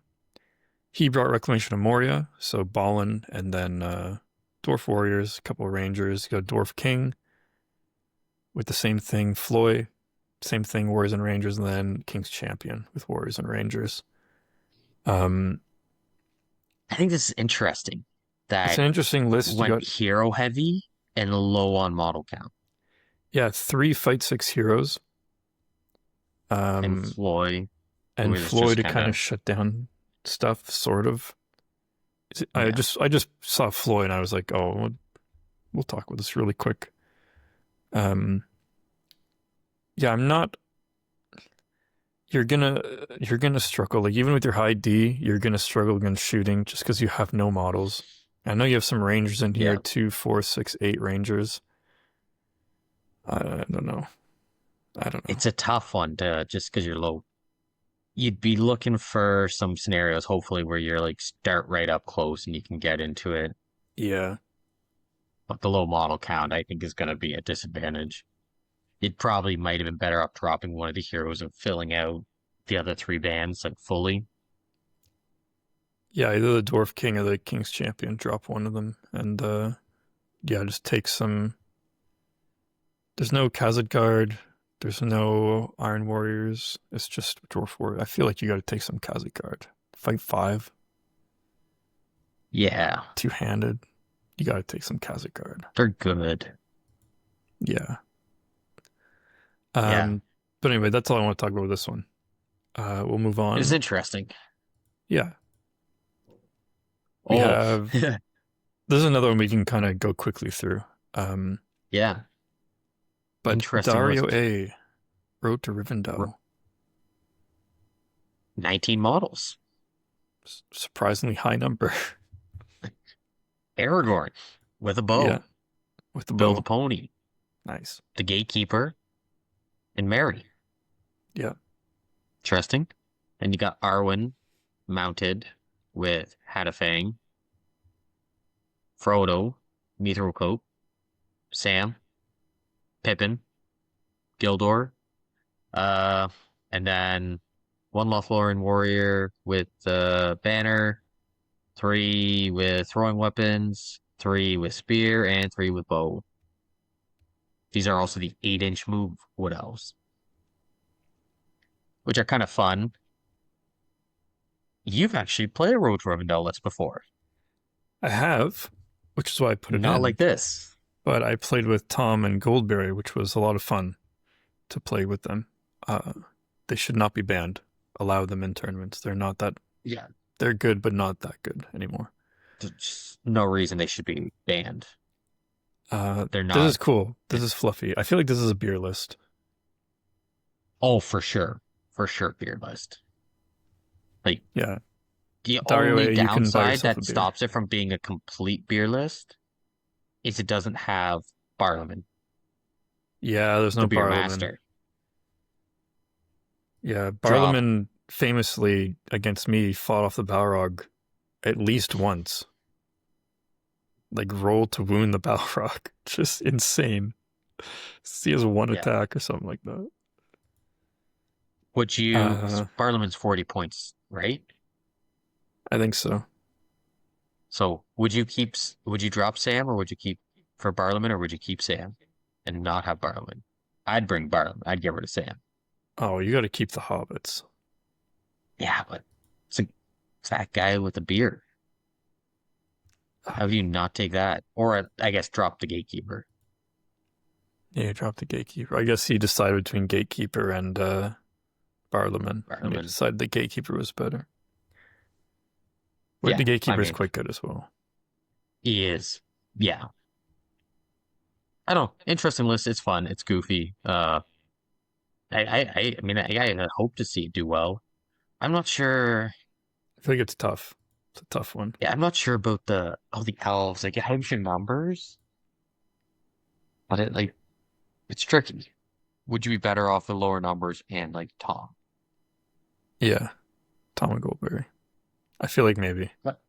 He brought Reclamation of Moria, so Ballin, and then Dwarf Warriors, a couple of Rangers. You got Dwarf King with the same thing, Floy, same thing, Warriors and Rangers, and then King's Champion with Warriors and Rangers. Um, I think this is interesting it's that an interesting list. You went got hero heavy and low on model count. yeah, 3 Fight 6 heroes. And Um, Floyd, and was Floyd just to kind kind of of shut down stuff, sort of. yeah. I just saw Floyd and I was like, oh, we'll talk about this really quick. Um, yeah, I'm not. You're gonna struggle. Like even with your high D, you're gonna struggle against shooting just because you have no models. I know you have some rangers in here, Yeah. 2, 4, 6, 8 rangers. I don't know. I don't know. It's a tough one to just because you're low. You'd be looking for some scenarios, hopefully, where you're like start right up close and you can get into it. Yeah. But the low model count, I think, is going to be a disadvantage. It probably might have been better off dropping one of the heroes and filling out the other three bands like fully. Yeah, either the Dwarf King or the King's Champion. Drop one of them. And yeah, just take some. There's no Khazad Guard. There's no Iron Warriors. It's just Dwarf Warrior. I feel like you got to take some Khazad Guard. Fight 5, Yeah, two-handed. You got to take some Khazad Guard. they're good. Yeah. Yeah, But anyway, that's all I want to talk about with this one. We'll move it's on. interesting. Yeah. We Oh, have. This is another one we can kind of go quickly through. yeah, But interesting Dario list. A. Road to Rivendell. 19 models. Surprisingly high number. Aragorn with a Yeah. bow. With the Bill bow. the Pony. Nice. The Gatekeeper. And Mary. Yeah. Interesting. And you got Arwen mounted with Hadafang, Frodo, Mithril Sam, Pippin, Gildor, uh, and then one Lothlorien warrior with the banner, 3 with throwing weapons, 3 with spear, and 3 with bow. These are also the 8-inch move wood elves, which are kind of fun. You've actually played a Road to Rivendell list before. I have, which is why I put it Not in. like this. But I played with Tom and Goldberry, which was a lot of fun to play with them. They should not be banned. Allow them in tournaments. They're not that. Yeah. They're good, but not that good anymore. There's no reason they should be banned. They're This not. is cool. This is fluffy. I feel like this is a beer list. Oh, for sure. For sure, beer list. Like, Yeah. the Dario only A, you can buy downside yourself a that beer. stops it from being a complete beer list is it doesn't have Barliman, Yeah, there's the no beer Barliman. master. Yeah, Drop. Barliman famously against me fought off the Balrog at least once. Like roll to wound the Balrog. Just insane. He has one Yeah. attack or something like that. Would you... Barliman's 40 points, right? I think so. So would you drop Sam, or would you keep for Barliman, or would you keep Sam and not have Barliman? I'd bring Barliman. I'd get rid of Sam. Oh, you got to keep the hobbits. Yeah, but it's a fat guy with a beard. How do you not take that? Or I guess drop the Gatekeeper. Yeah, drop the Gatekeeper. I guess he decided between Gatekeeper and Barliman. And he Barliman. decided the Gatekeeper was better. But Yeah, the Gatekeeper I is mean, quite good as well. he is. Yeah. I don't know. Interesting list. It's fun. It's goofy. I mean, I hope to see it do well. I'm not sure. I feel like it's tough. It's a tough one. Yeah, I'm not sure about the elves. Like, it has your numbers, but it's tricky. Would you be better off the lower numbers and like Tom? Yeah, Tom and Goldberry. I feel like maybe. But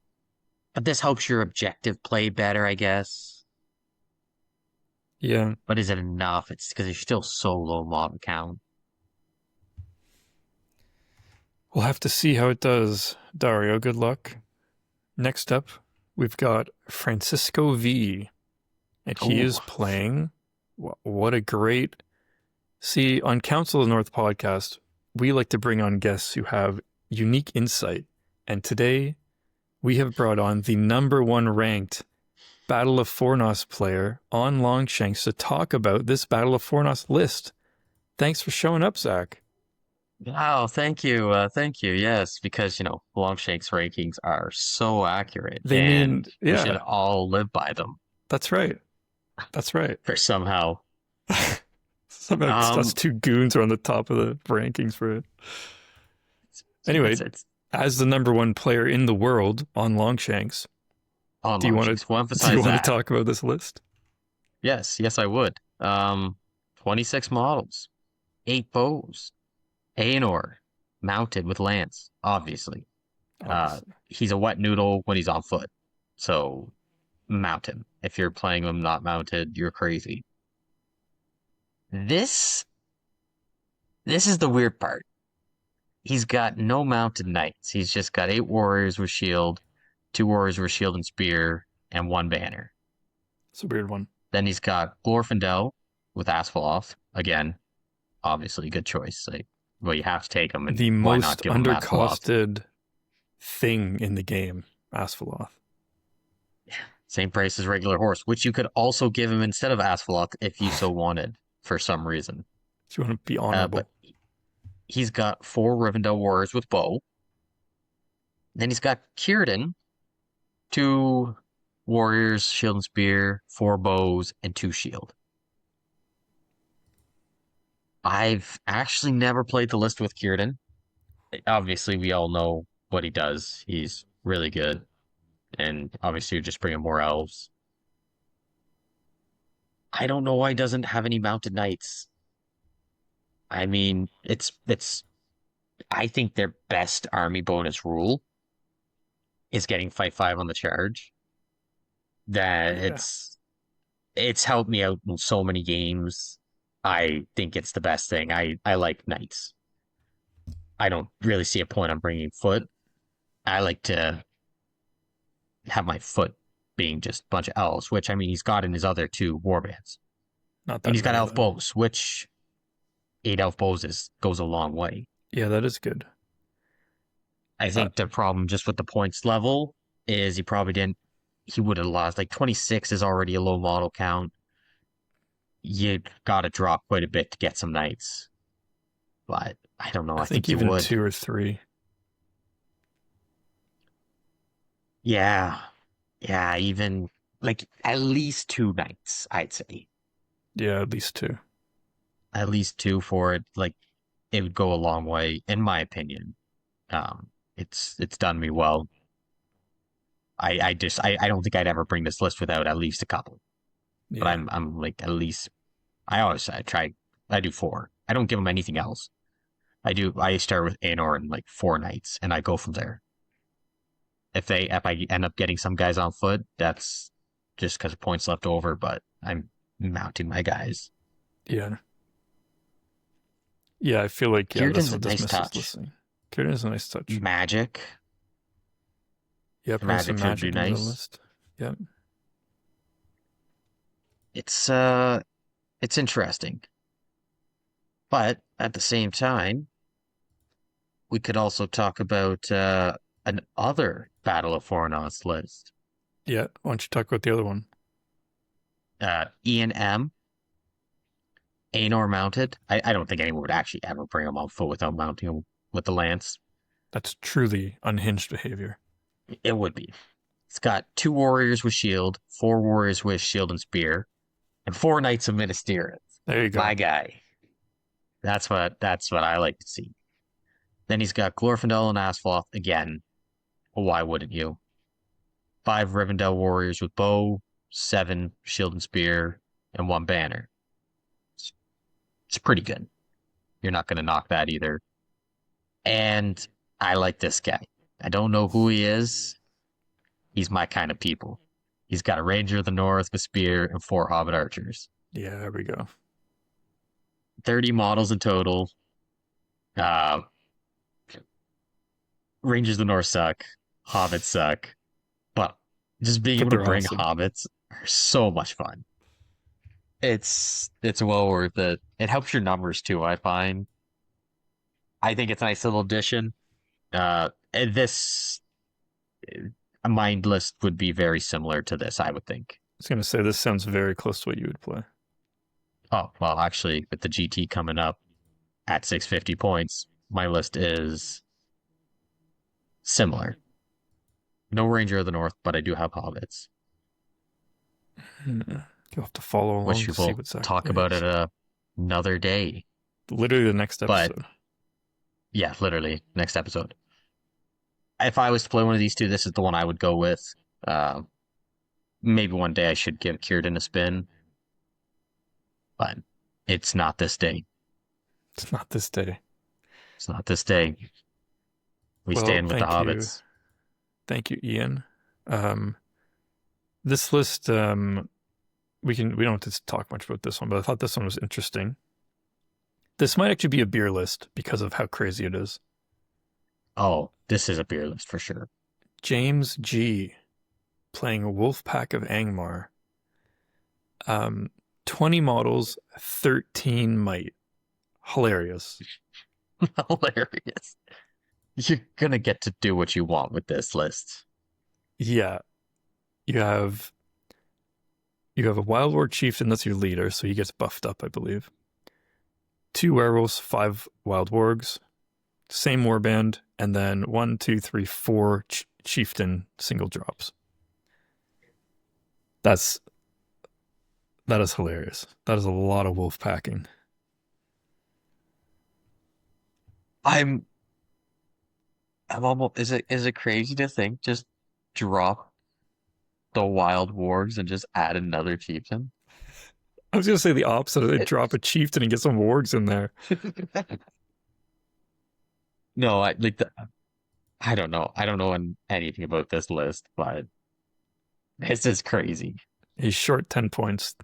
this helps your objective play better, I guess. Yeah. But is it enough? It's because you're still so low model count. We'll have to see how it does. Dario, good luck. Next up, we've got Francisco V. And he is playing. What a great. See, on Council of the North podcast, we like to bring on guests who have unique insight. And today, we have brought on the #1 ranked Battle of Fornos player on Longshanks to talk about this Battle of Fornos list. Thanks for showing up, Zach. Wow, thank you. Thank you. Yes, because, Longshanks rankings are so accurate, They and mean, we should yeah, all live by them that's right. That's right. for somehow. Somehow us two goons are on the top of the rankings for it. Anyway, as the #1 player in the world on Longshanks, do you want to talk about this list? Yes, I would. 26 models, 8 bows, Aenor, mounted with lance, obviously. He's a wet noodle when he's on foot, so mount him. If you're playing him not mounted, you're crazy. This this is the weird part. He's got no mounted knights. He's just got 8 warriors with shield, 2 warriors with shield and spear, and 1 banner. It's a weird one. Then he's got Glorfindel with Asphaleth. Again, obviously good choice. Like, well, you have to take him, and The why not most give him Asphaleth? undercosted thing in the game, Asphaleth. Same price as regular horse, which you could also give him instead of Asphaleth if you so wanted for some reason. So you want to be honorable. But he's got 4 Rivendell warriors with bow. Then he's got Círdan, 2 warriors, shield and spear, 4 bows, and 2 shield. I've actually never played the list with Círdan. Obviously, we all know what he does. He's really good. And obviously, you're just bringing more elves. I don't know why he doesn't have any mounted knights. I mean, it's I think their best army bonus rule is getting fight 5 on the charge. That Yeah. it's helped me out in so many games. I think it's the best thing. I like knights. I don't really see a point on bringing foot. I like to have my foot being just a bunch of elves, which I mean he's got in his other 2 warbands. Not And that he's got many, elf though. bows, which 8 elf bows goes a long way. Yeah, that is good. I think the problem just with the points level is he would have lost. Like 26 is already a low model count. You got to drop quite a bit to get some knights. But I don't know. I I think think you even would. 2 or 3. Yeah. Yeah. Even like at least 2 knights, I'd say. Yeah, at least 2. At least 2 for it. Like it would go a long way, in my opinion. It's done me well. I don't think I'd ever bring this list without at least a couple. But Yeah. I'm like at least I do 4. I don't give them anything else. I start with Anor and like 4 knights and I go from there. If I end up getting some guys on foot, that's just because of points left over, but I'm mounting my guys. Yeah. Yeah, I feel like, yeah, that's Círdan's a what this nice miss is touch. listening. Círdan is a nice touch. Magic. Yeah, bring some Magic would be magic into the nice. list. Yeah. It's it's interesting. But at the same time, we could also talk about an other Battle of Fornos list. Yeah. Why don't you talk about the other one? Ian M. Anor mounted. I don't think anyone would actually ever bring him on foot without mounting him with the lance. That's truly unhinged behavior. It would be. It's got 2 warriors with shield, 4 warriors with shield and spear, and 4 knights of Minas Tirith. There you go. My guy. That's what I like to see. Then he's got Glorfindel and Asphaleth again. Well, why wouldn't you? 5 Rivendell warriors with bow, 7 shield and spear, and 1 banner. It's pretty good. You're not going to knock that either. And I like this guy. I don't know who he is. He's my kind of people. He's got a Ranger of the North with spear and 4 Hobbit archers. Yeah, there we go. 30 models in total. Uh, Rangers of the North suck. Hobbits suck. But just being But able to they're bring awesome. hobbits are so much fun. It's well worth it. It helps your numbers too, I find. I think it's a nice little addition. And this a mind list would be very similar to this, I would think. I was going to say, this sounds very close to what you would play. Oh, well, actually, with the GT coming up at 650 points, my list is similar. No Ranger of the North, but I do have hobbits. You'll have to follow along Which to we see will what Zach talk plays. about it another day. Literally the next But episode. yeah, literally next episode. If I was to play one of these two, this is the one I would go with. Maybe one day I should give Círdan a spin, but it's not this day. It's not this day. It's not this day. We Well, stand with the thank you. hobbits. Thank you, Ian. This list, we don't have to talk much about this one, but I thought this one was interesting. This might actually be a beer list because of how crazy it is. Oh, this is a beer list for sure. James G playing a wolf pack of Angmar. Um, 20 models, 13 might. Hilarious. Hilarious. You're gonna get to do what you want with this list. Yeah, you have you have a wild war chieftain that's your leader, so he gets buffed up, I believe. 2 werewolves, 5 wild wargs, same warband, and then 1, 2, 3, 4 chieftain single drops. That's that is hilarious. That is a lot of wolf packing. I'm I'm almost is it crazy to think just drop the wild wargs and just add another chieftain? I was gonna say the opposite. They It, drop a chieftain and get some wargs in there. no, I don't know. I don't know anything about this list, but this is crazy. He's short 10 points.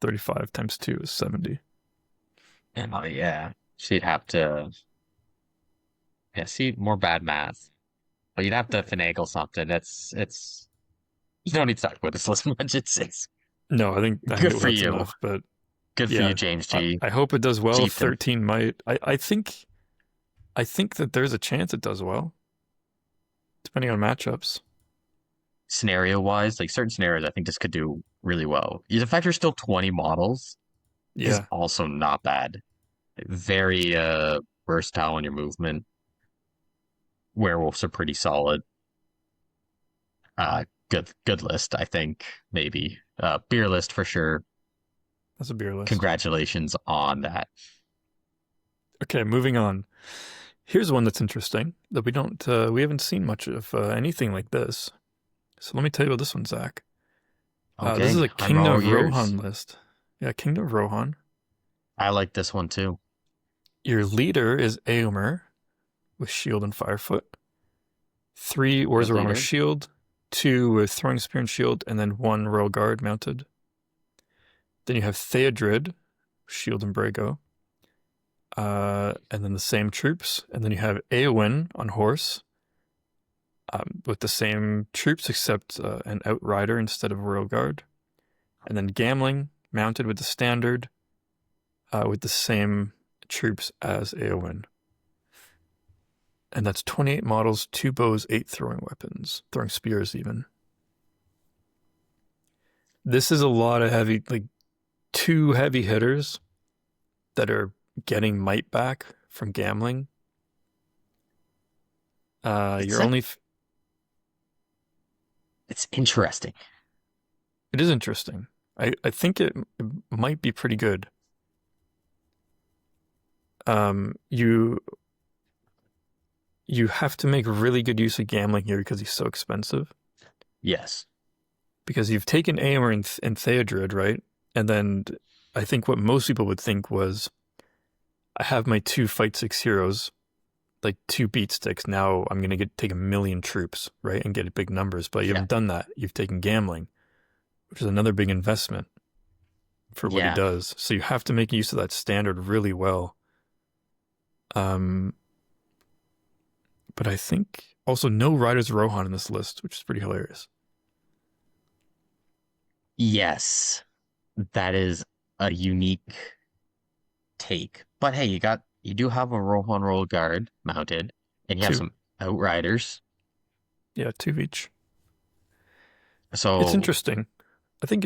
35 times 2 is 70. And oh yeah, she'd have to see more bad math. But you'd have to finagle something. It's you don't need to talk about this list much. It's No, I think good for that's you. enough. But Good for you, yeah, James G. I hope it does well. Chieftain. 13 might. I think that there's a chance it does well, depending on matchups. Scenario wise, like certain scenarios, I think this could do really well. The fact there's still 20 models is Yeah, also not bad. Very versatile in your movement. Werewolves are pretty solid. Good list, I think, maybe. Beer list for sure. that's a beer list. Congratulations on that. Okay, moving on. Here's one that's interesting that we haven't seen much of anything like this. So let me tell you about this one, Zach. This is Okay, a I'm Kingdom all of ears. Rohan list. Yeah, Kingdom of Rohan. I like this one too. Your leader is Eomer with shield and firefoot. 3 Good Orzhov armor leader. shield, 2 with throwing spear and shield, and then 1 royal guard mounted. Then you have Theodred, shield and Brago. And then the same troops. And then you have Eowyn on horse with the same troops except an outrider instead of a royal guard. And then Gamling mounted with the standard with the same troops as Eowyn. And that's 28 models, 2 bows, 8 throwing weapons, throwing spears even. This is a lot of heavy, like 2 heavy hitters that are getting might back from Gamling. It's You're like only. it's interesting. It is interesting. I think it might be pretty good. You have to make really good use of Gamling here because he's so expensive. Yes. Because you've taken Aomer and Theodred, right? And then I think what most people would think was, I have my 2 fight 6 heroes, like 2 beat sticks. Now I'm gonna take 1,000,000 troops, right, and get big numbers. But you Yeah. haven't done that. You've taken Gamling, which is another big investment for what he Yeah. does. So you have to make use of that standard really well. Um, but I think also no Riders Rohan in this list, which is pretty hilarious. Yes. That is a unique take. But hey, you do have a Rohan Roll Guard mounted, and you have 2, some Outriders. yeah, 2 of each. It's So interesting. I think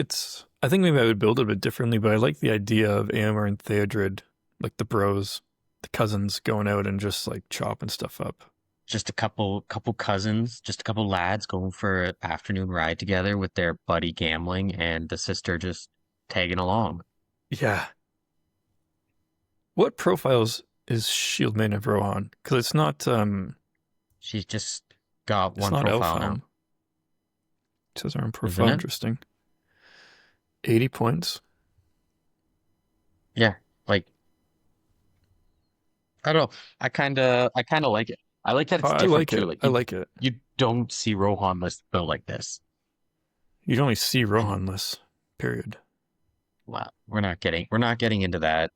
maybe I would build it a bit differently, but I like the idea of Aomer and Theodred, like the bros, the cousins going out and just like chopping stuff up. just a couple cousins, just a couple lads going for an afternoon ride together with their buddy gambling and the sister just tagging along. Yeah. What profiles is Shield Maiden of Rohan? Because She's just got it's one not profile now, Elfhelm. It says her own isn't profile. it? Interesting. 80 points. Yeah. Like I don't know. I kinda like it. I like that Oh, it's I different like too. it. Like I like it. you don't see Rohan list built like this. You'd only see Rohan lists, period. Well, we're not getting into that,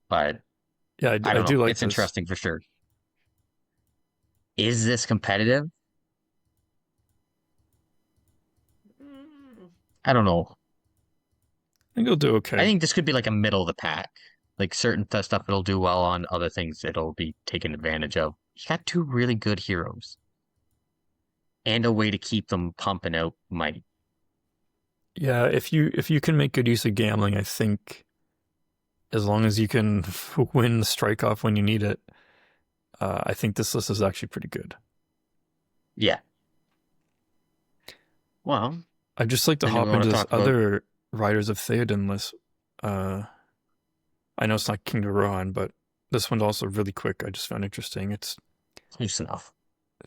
but Yeah, I I don't do know. like It's this. interesting for sure. Is this competitive? I don't know. I think it'll do I okay. think this could be like a middle of the pack. Like certain stuff it'll do well on, other things it'll be taken advantage of. You got two really good heroes and a way to keep them pumping out might. Yeah, if you can make good use of gambling, I think as long as you can win the strike off when you need it, I think this list is actually pretty good. Yeah. Well, I'd just like to anything we hop want into to this talk about? other Riders of Theoden list. I know it's not King of Rohan, but this one's also really quick. I just found interesting. It's Close enough.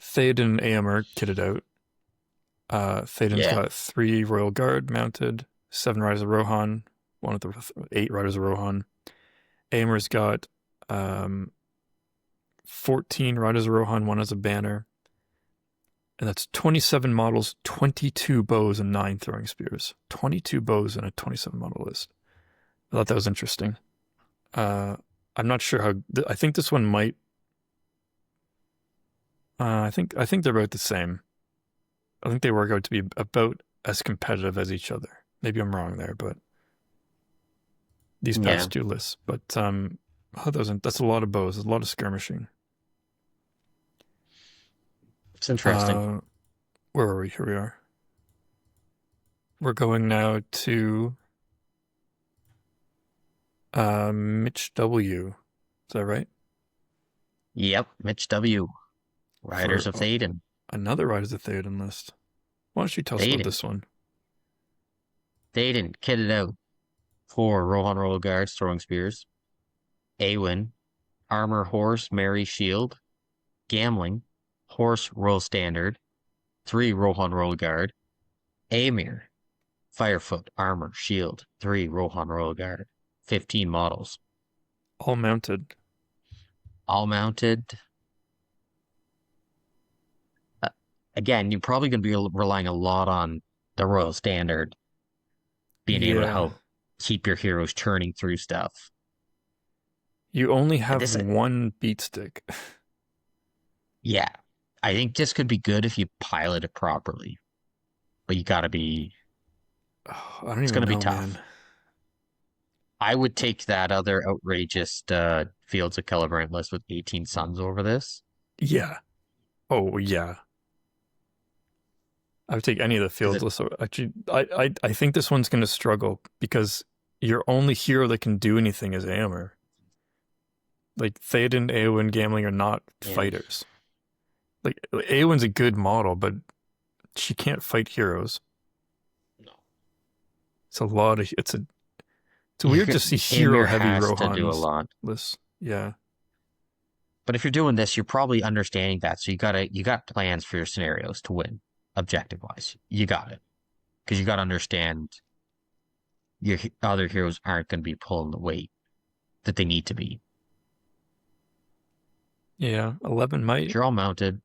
Theoden and Aemir kitted out. Theoden's Yeah. got 3 Royal Guard mounted, 7 Riders of Rohan, one of the 8 Riders of Rohan. Aemir's got 14 Riders of Rohan, 1 as a banner. And that's 27 models, 22 bows, and 9 throwing spears. 22 bows in a 27 model list. I thought that was interesting. I'm not sure how. I think this one might. I think they're about the same. I think they work out to be about as competitive as each other. Maybe I'm wrong there, but these Yeah. past 2 lists. But that's a lot of bows, a lot of skirmishing. It's interesting. Where are we? Here we are. We're going now to Mitch W. Is that right? Yep. Mitch W. Riders For of Théoden. another Riders of Theoden list. Why don't you tell us about Théoden. this one? Théoden kitted out 4 Rohan Royal Guards throwing spears. Awen. Armor Horse Mary Shield. Gambling. Horse Royal Standard. 3 Rohan Royal Guard. Aemir. Firefoot Armor Shield. 3 Rohan Royal Guard. 15 models. All mounted. All mounted. Again, you're probably going to be relying a lot on the Royal Standard being able to Yeah. help keep your heroes churning through stuff. You only have This, one beat stick. yeah, I think this could be good if you pilot it properly, but you got to be. Oh, I don't It's going even to be know, tough. man. I would take that other outrageous Fields of Celebrant list with 18 Suns over this. Yeah. Oh, yeah. I would take any of the Because fields lists. Actually, I think this one's going to struggle because your only hero that can do anything is Aemir. Like, Theoden, Eowyn, Gambling are not fighters. Like, Eowyn's a good model, but she can't fight heroes. No. It's weird to see hero heavy has to do a Rohan's lot. lists. Yeah. But if you're doing this, you're probably understanding that. So you got plans for your scenarios to win, objective wise. You got it. Because you got to understand your other heroes aren't going to be pulling the weight that they need to be. Yeah. 11 might. If you're all mounted,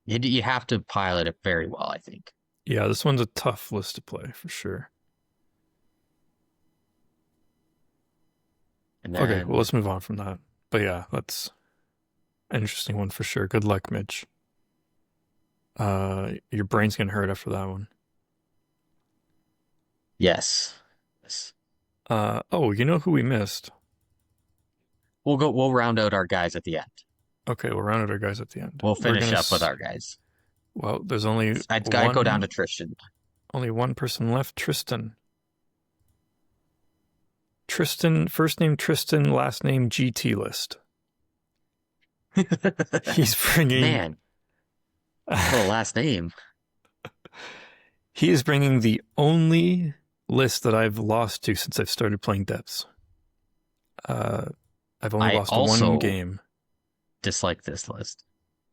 you have to pilot it very well, I think. Yeah, this one's a tough list to play for sure. And then, Okay, well, let's move on from that. But yeah, that's an interesting one for sure. Good luck, Mitch. Your brain's gonna hurt after that one. yes. Oh, you know who we missed? We'll round out our guys at the end. Okay, we'll round out our guys at the end. We'll finish up with our guys. Well, there's only I'd go down to Tristan. Only one person left, Tristan. Tristan, first name Tristan, last name GT list. He's bringing... Man. What a last name. He is bringing the only list that I've lost to since I've started playing Depths. I've only lost one game. Dislike this list.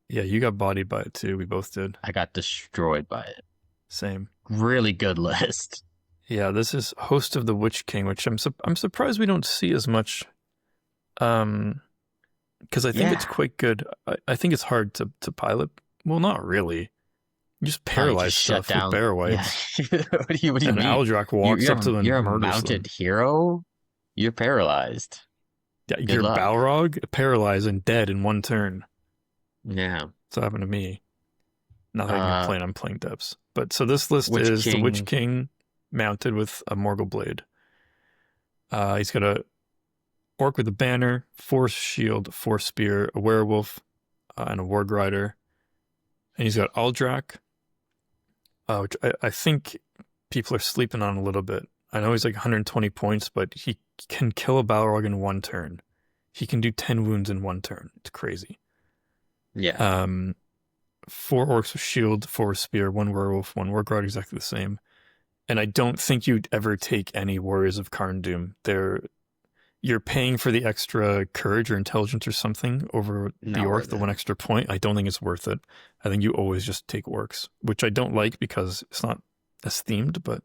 Yeah, you got bodied by it too. We both did. I got destroyed by it. Same. Really good list. Yeah, this is Host of the Witch King, which I'm surprised we don't see as much. Because I think it's quite good. I think it's hard to pilot. Well, not really. You just Oh, you paralyze just shut stuff with down. bear Yeah. whites. What do you And mean? Aldrak You, walks you're up to them and you're a murders mounted them. hero. You're paralyzed. Yeah, Good you're luck. Balrog, paralyzed and dead in one turn. Yeah. That's what happened to me. Not that Uh, I'm playing depths. But so this list Witch is the Witch King. King mounted with a Morgul Blade. He's got a orc with a banner, force shield, force spear, a werewolf, and a warg rider. And he's got Aldrak, which I think people are sleeping on a little bit. I know he's like 120 points, but he can kill a Balrog in one turn. He can do 10 wounds in one turn. It's crazy. Yeah. Um, 4 orcs with shield, 4 spear, 1 werewolf, 1 warg rider, exactly the same. And I don't think you'd ever take any Warriors of Karn Doom. You're paying for the extra courage or intelligence or something over the Not orc, worth the it. one extra point. I don't think it's worth it. I think you always just take orcs, which I don't like because it's not as themed, but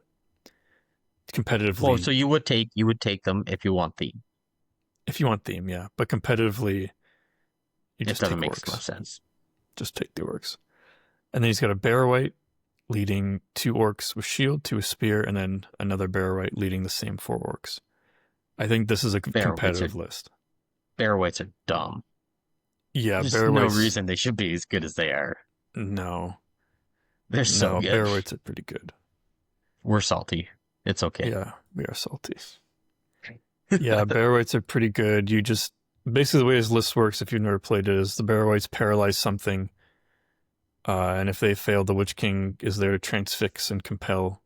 Well, competitively, so you would take them if you want theme. if you want theme, yeah. But competitively, you It just doesn't take make orcs. much sense. Just take the orcs. And then he's got a bear white leading 2 orcs with shield, 2 with spear, and then another bear white leading the same 4 orcs. I think this is a Bear whites are competitive list. bear whites are dumb. Yeah, There's bear no whites. reason they should be as good as they are. No, They're so no, good. bear whites are pretty good. We're salty. It's okay. Yeah, we are salty. Yeah, bear whites are pretty good. You just basically the way his list works, if you've never played it, is the bear whites paralyze something, and if they fail, the Witch King is there to transfix and compel,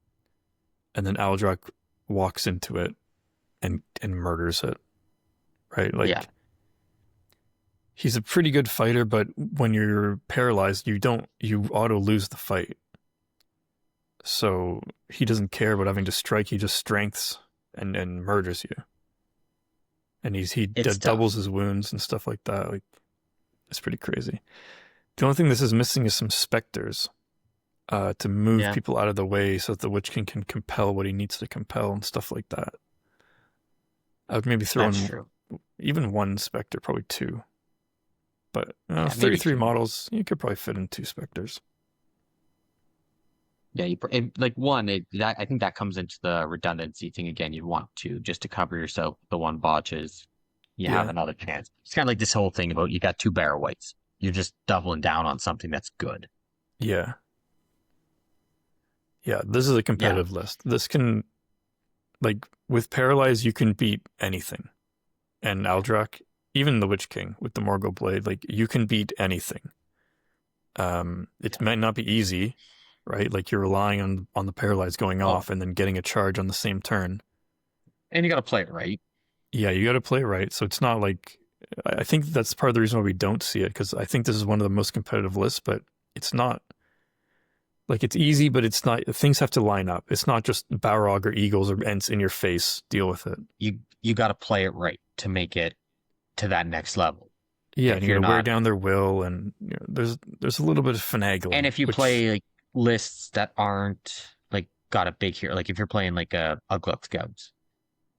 and then Aldrak walks into it and murders it. Right, Yeah, like he's a pretty good fighter, but when you're paralyzed, you auto lose the fight. So he doesn't care about having to strike. He just strengths and murders you. And it's doubles tough. his wounds and stuff like that. Like it's pretty crazy. The only thing this is missing is some specters to move Yeah, people out of the way so that the Witch King can compel what he needs to compel and stuff like that. I would maybe throw that's in true. even 1 specter, probably 2. But Yeah, maybe 33 two. models, you could probably fit in 2 specters. Yeah, like one. I think that comes into the redundancy thing again. You'd want to just to cover yourself. The one botches, you have Yeah, another chance. It's kind of like this whole thing about you got 2 barrel weights. You're just doubling down on something that's good. yeah, yeah. This is a Yeah, competitive list. This can, like, with Paralyze, you can beat anything. And Aldrak, even the Witch King with the Morgul Blade, like, you can beat anything. It yeah. might not be easy, right? Like, you're relying on the Paralyze going Oh, off and then getting a charge on the same turn. and you got to play it right. Yeah, you got to play right. So it's not like, I think that's part of the reason why we don't see it, because I think this is one of the most competitive lists, but it's not. Like it's easy, but it's not. Things have to line up. It's not just Balrog or Eagles or Ents in your face. Deal with it. You got to play it right to make it to that next level. Yeah, and If you got you're to wear not, down their will, and there's a little bit of and finagling, if you which play like lists that aren't like got a big hero, like if you're playing like a Gluck Scouts,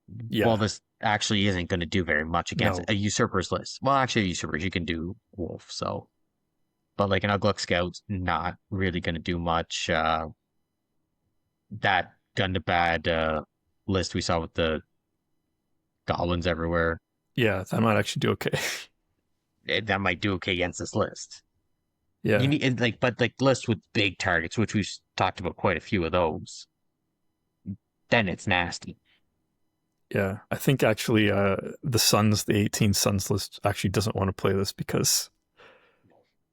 well, yeah, this actually isn't going to do very much against no, a Usurper's list. Well, actually, Usurpers you can do Wolf, so but like an Ugluk Scout's not really going to do much. That gun to bad list we saw with the goblins everywhere, yeah, that might actually do okay. that might do okay against this list. You Yeah, need like, but like lists with big targets, which we've talked about quite a few of those. Then it's nasty. yeah. I think actually, the 18 Suns list actually doesn't want to play this because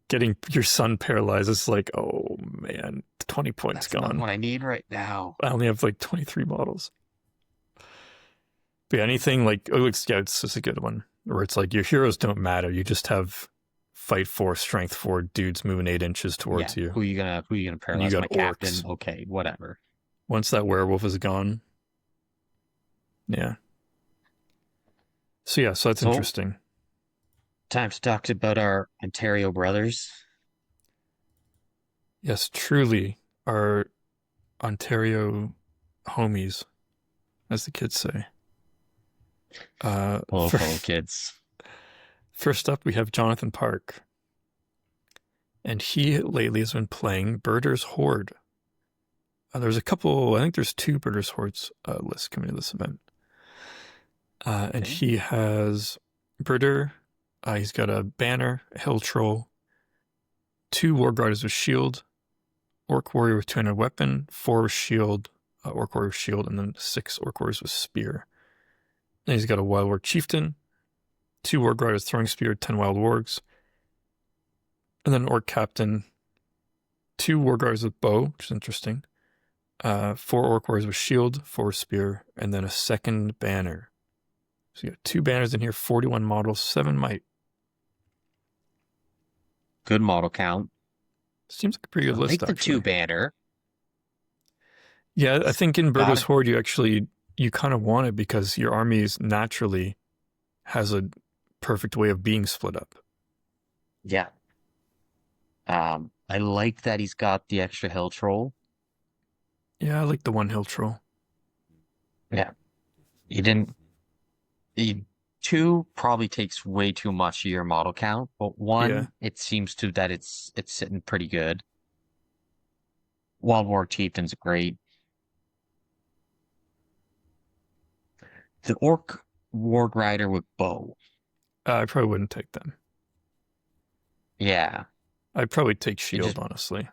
getting your son paralyzed is like, oh man, 20 points That's not gone. what I need right now. I only have like 23 models. But yeah, anything like Scouts is a good one, where it's like your heroes don't matter. You just have fight 4, strength 4 dudes moving 8 inches Yeah, towards you, who you gonna and you paralyze? got My captain. orcs. Okay, whatever. Once that werewolf is gone, yeah. So yeah, so that's So interesting. time to talk about our Ontario brothers. Yes, truly, our Ontario homies, as the kids say. Hello, fellow kids. First up, we have Jonathan Park, and he lately has been playing Birder's Horde. There's a couple, I think there's 2 Birder's Hordes lists coming to this event. And Okay. he has Birder, he's got a banner, a hill troll, 2 war guardians with shield, orc warrior with 200 weapon, 4 shield, orc warrior with shield, and then 6 orc warriors with spear. And he's got a wild warg chieftain, 2 war guardians throwing spear, 10 wild wargs, and then an orc captain, 2 war guardians with bow, which is interesting, 4 orc warriors with shield, 4 spear, and then a second banner. So you got 2 banners in here, 41 models, 7 might. Good model count. Seems like a pretty good I list, like the actually. 2 banner. Yeah, I think in Birdo's it. Horde, you kind of want it because your armies naturally has a perfect way of being split up. Yeah. I like that he's got the extra hill troll. Yeah, I like the 1 hill troll. Yeah. He didn't. 2 probably takes way too much of your model count, but 1, Yeah. it seems to that it's sitting pretty good. Wild Warg Chieftain's great. The Orc Warg Rider with bow. I probably wouldn't take them. Yeah. I'd probably take shield, honestly.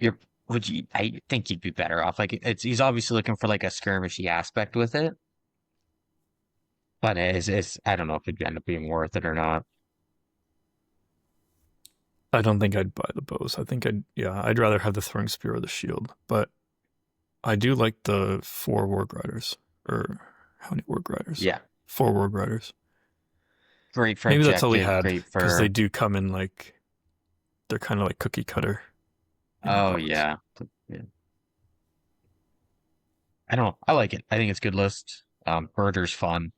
I think you'd be better off. Like he's obviously looking for like a skirmishy aspect with it. But it's I don't know if it'd end up being worth it or not. I don't think I'd buy the bows. I think I'd rather have the throwing spear or the shield. But I do like the 4 warg riders. Or how many warg riders? Yeah. 4 warg riders. Great for Maybe objective, that's all he had, great because for they do come in like, they're kind of like cookie cutter. Oh yeah. I don't know. I like it. I think it's a good list. Birder's fun.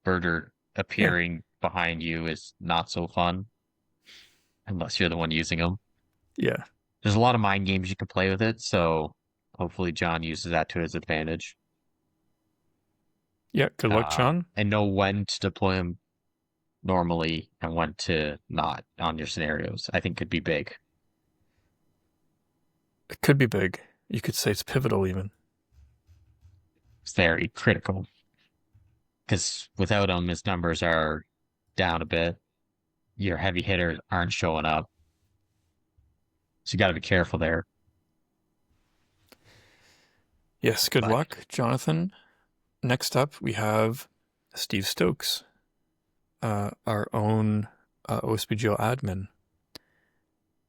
Birder appearing behind you is not so fun. Unless you're the one using them. Yeah. There's a lot of mind games you can play with it, so hopefully John uses that to his advantage. Yeah, good luck, John. And know when to deploy him normally and when to not on your scenarios. I think could be big. It could be big. You could say it's pivotal even. It's very critical. Because without him, his numbers are down a bit. Your heavy hitters aren't showing up. So you got to be careful there. Yes, good luck, Jonathan. Next up, we have Steve Stokes, our own OSBGO admin.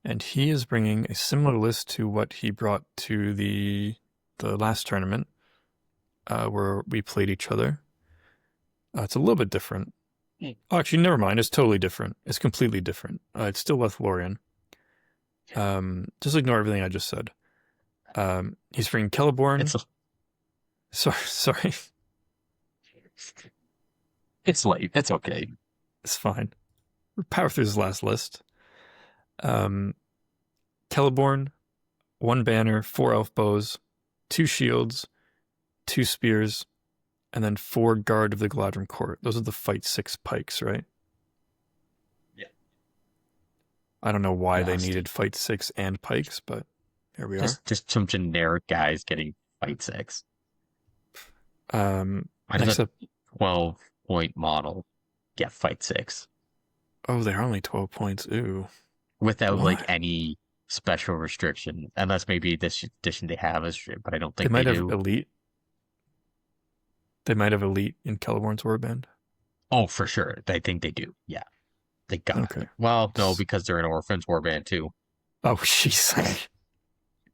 And he is bringing a similar list to what he brought to the last tournament, where we played each other. It's a little bit different. Oh, actually, never mind. It's totally different. It's completely different. It's still Lothlorien. Just ignore everything I just said. He's bringing Celeborn. Sorry. It's late. It's okay. It's fine. We'll power through his last list. Celeborn, 1 banner, 4 elf bows, 2 shields, 2 spears, and then 4 guard of the Galadrim Court. Those are the fight 6 pikes, right? Yeah. I don't know why they needed fight 6 and pikes, but here we are. Just some generic guys getting fight 6. Next up, 12-point model get fight 6. Oh, they're only 12 points. Ooh. Without like any special restriction, unless maybe this edition they have, but I don't think they might have do. elite. They might have elite in Celeborn's warband. Oh, for sure. I think they do. Yeah. They got it. Well, no, because they're an Orphan's warband too. Oh, jeez.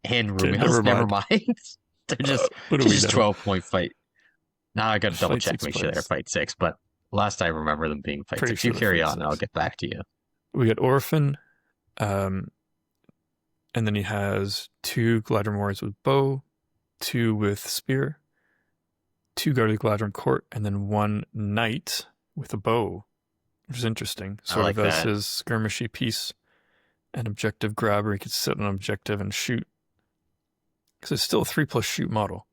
And Rumil's, never mind. They're just, just 12-point fight. Now I got to double check, make sure they're fight 6, but last I remember them being fight 6. You carry on and I'll get back to you. We got Orphan, and then he has 2 Galadrim warriors with bow, 2 with spear, 2 guard of the Galadrim Court, and then 1 knight with a bow, which is interesting. Sort of as his skirmishy piece and objective grabber. He could sit on an objective and shoot. Because it's still a 3+ shoot model.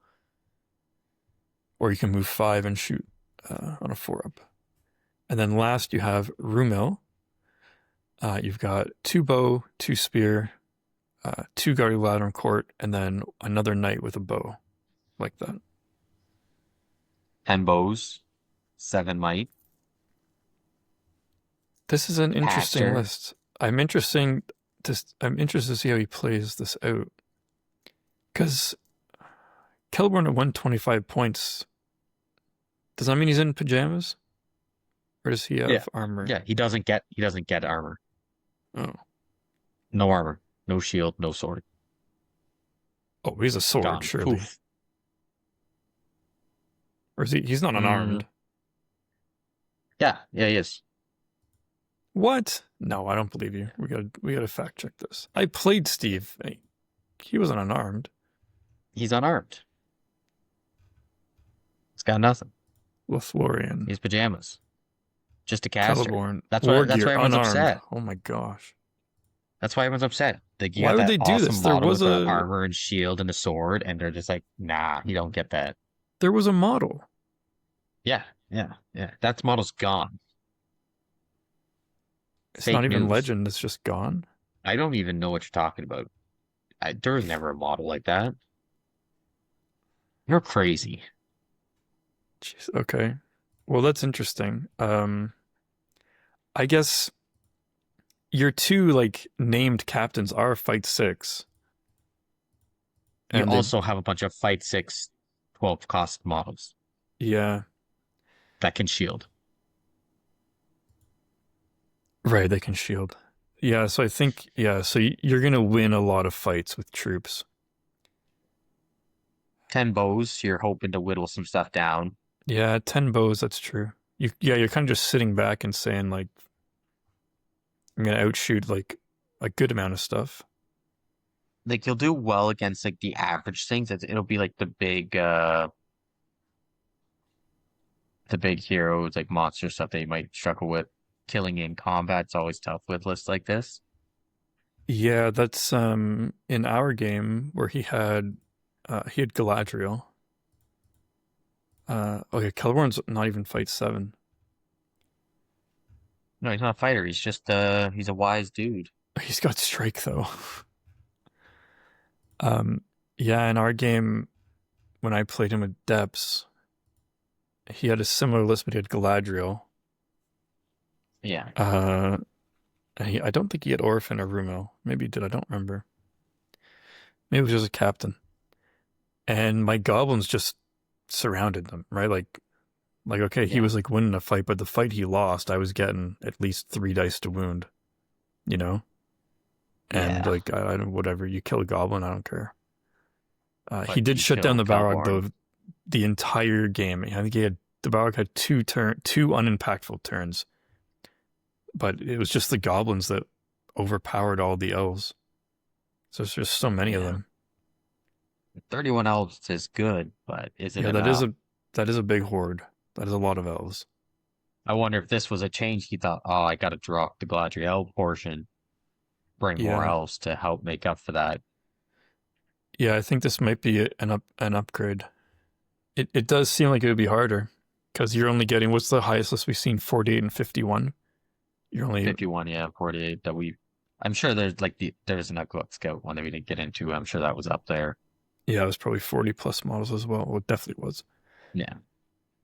Or you can move 5 and shoot on a 4-up. And then last you have Rumil, You've got 2 bow, 2 spear, 2 guardian ladder court, and then another knight with a bow, like that. 10 bows, 7 might. This is an interesting Caster. list. I'm interested to see how he plays this out. Because Celeborn at 125 points, does that mean he's in pajamas? Or does he Yeah. have armor? Yeah, he doesn't get armor. Oh. No armor, no shield, no sword. Oh, he's a sword, Gone. surely. Poof. Or is he's not unarmed. Yeah, he is. What? No, I don't believe you. We gotta fact check this. I played Steve. He wasn't unarmed. He's unarmed. He's got nothing. Lothlorien. He's pajamas. Just a caster. Celeborn. That's War why gear, everyone's unarmed. upset. Oh my gosh. That's why everyone's upset. Like, you Why got would that they do awesome this? There model was with the armor and shield and a sword, and they're just like, nah, you don't get that. There was a model. Yeah. That model's gone. It's Fake not even news. legend, it's just gone. I don't even know what you're talking about. There was never a model like that. You're crazy. Jeez, okay. Well, that's interesting. I guess your 2 like named captains are Fight 6. You And also have a bunch of Fight 6 12 cost models yeah. that can shield. Right, they can shield. Yeah, so I think so you're going to win a lot of fights with troops. 10 bows, you're hoping to whittle some stuff down. Yeah, 10 bows, that's true. You're kind of just sitting back and saying like I'm going to outshoot like a good amount of stuff. Like, you'll do well against like the average things. It'll be like the big heroes, like monster stuff that you might struggle with. Killing in combat's always tough with lists like this. Yeah, that's in our game where he had Galadriel. Okay, Celeborn's not even Fight 7. No, he's not a fighter. He's just he's a wise dude. He's got Strike though. Yeah, in our game when I played him with Depths, he had a similar list, but he had Galadriel. Yeah. And I don't think he had Orphan or Rumo. Maybe he did. I don't remember. Maybe it was just a captain. And my goblins just surrounded them, right? Like okay, he was like winning a fight, but the fight he lost, I was getting at least 3 dice to wound. You know? And like I don't whatever, you kill a goblin, I don't care. He did shut down the Balrog though the entire game. I think the Balrog had 2 unimpactful turns. But it was just the goblins that overpowered all the elves. So there's just so many of them. 31 elves is good, but is it enough? that is a big horde. That is a lot of elves. I wonder if this was a change. He thought, oh, I got to drop the Galadriel portion, bring more elves to help make up for that. Yeah, I think this might be an upgrade. It does seem like it would be harder because you're only getting, what's the highest list we've seen? 48 and 51. You're only 51, 48 that I'm sure there's an Uglook Scout one that we didn't get into. I'm sure that was up there. Yeah, it was probably 40 plus models as well. Well, it definitely was. Yeah.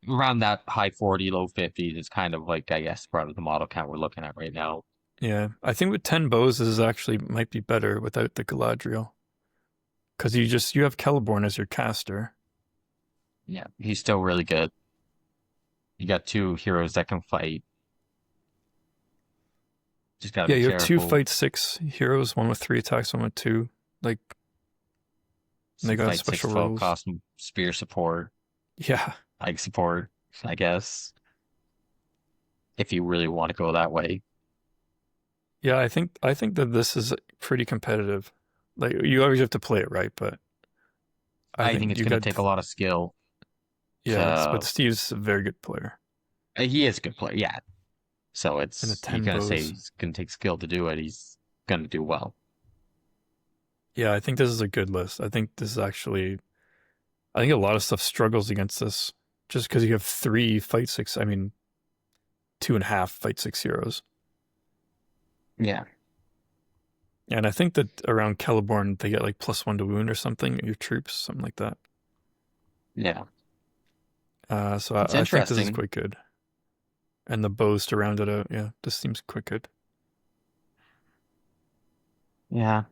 Around that high 40, low 50s is kind of like, I guess, part of the model count we're looking at right now. Yeah, I think with 10 bows, this is actually might be better without the Galadriel. Because you have Celeborn as your caster. Yeah, he's still really good. You got 2 heroes that can fight. Just gotta be you careful. have 2 Fight 6 heroes, one with 3 attacks, one with 2. Like, they got special rules. Cost spear support. Yeah. Like support, I guess. If you really want to go that way. Yeah, I think that this is pretty competitive. Like, you always have to play it right, but I think it's going to take a lot of skill. Yeah, but Steve's a very good player. He is a good player, yeah. So you're going to say he's going to take skill to do it. He's going to do well. Yeah, I think this is a good list. I think a lot of stuff struggles against this just because you have 3 Fight 6. I mean, 2.5 Fight 6 heroes. Yeah. And I think that around Celeborn, they get like +1 to wound or something, your troops, something like that. Yeah. So It's I think this is interesting. quite good. And the bows to round it out, yeah, this seems quite good. Yeah.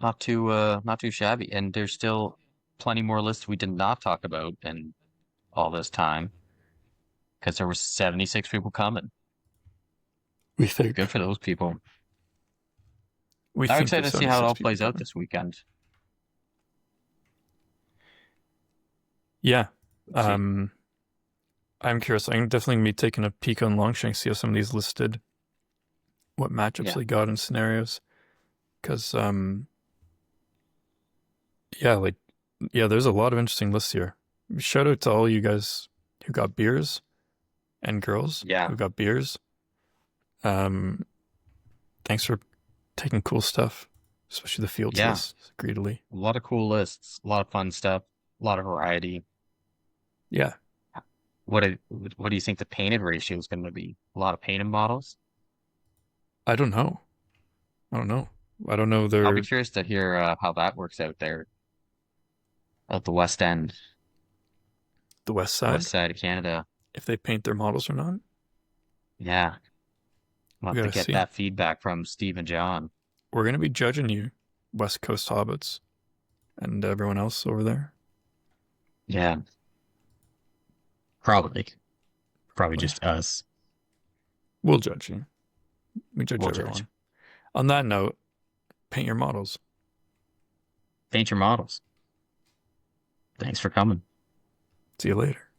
Not too shabby. And there's still plenty more lists we did not talk about in all this time because there were 76 people coming. We Good think. for those people. We I'm think excited there's to see how it 76 all people plays out coming. this weekend. Yeah. Let's see. Um, I'm curious. I'm definitely going to be taking a peek on Longshank, see how some of these listed, what matchups Yeah. they got in scenarios. Because, yeah, like, yeah, there's a lot of interesting lists here. Shout out to all you guys who got beers and girls Yeah. who got beers. Um, Thanks for taking cool stuff, especially the fields Yeah. list, greedily. A lot of cool lists, a lot of fun stuff, a lot of variety. Yeah, What do you think the painted ratio is going to be? A lot of painted models? I don't know. I don't know. I don't know I'll be their curious to hear how that works out there at the West End, the west West side, side of Canada. if they paint their models or not. Yeah. I'll We have to gotta get see. that feedback from Steve and John. We're gonna be judging you, West Coast hobbits, and everyone else over there. Yeah. Probably. Probably Well, just us. we'll judge you. We judge We'll judge. everyone. On that note, paint your models. Paint your models. Thanks for coming. See you later.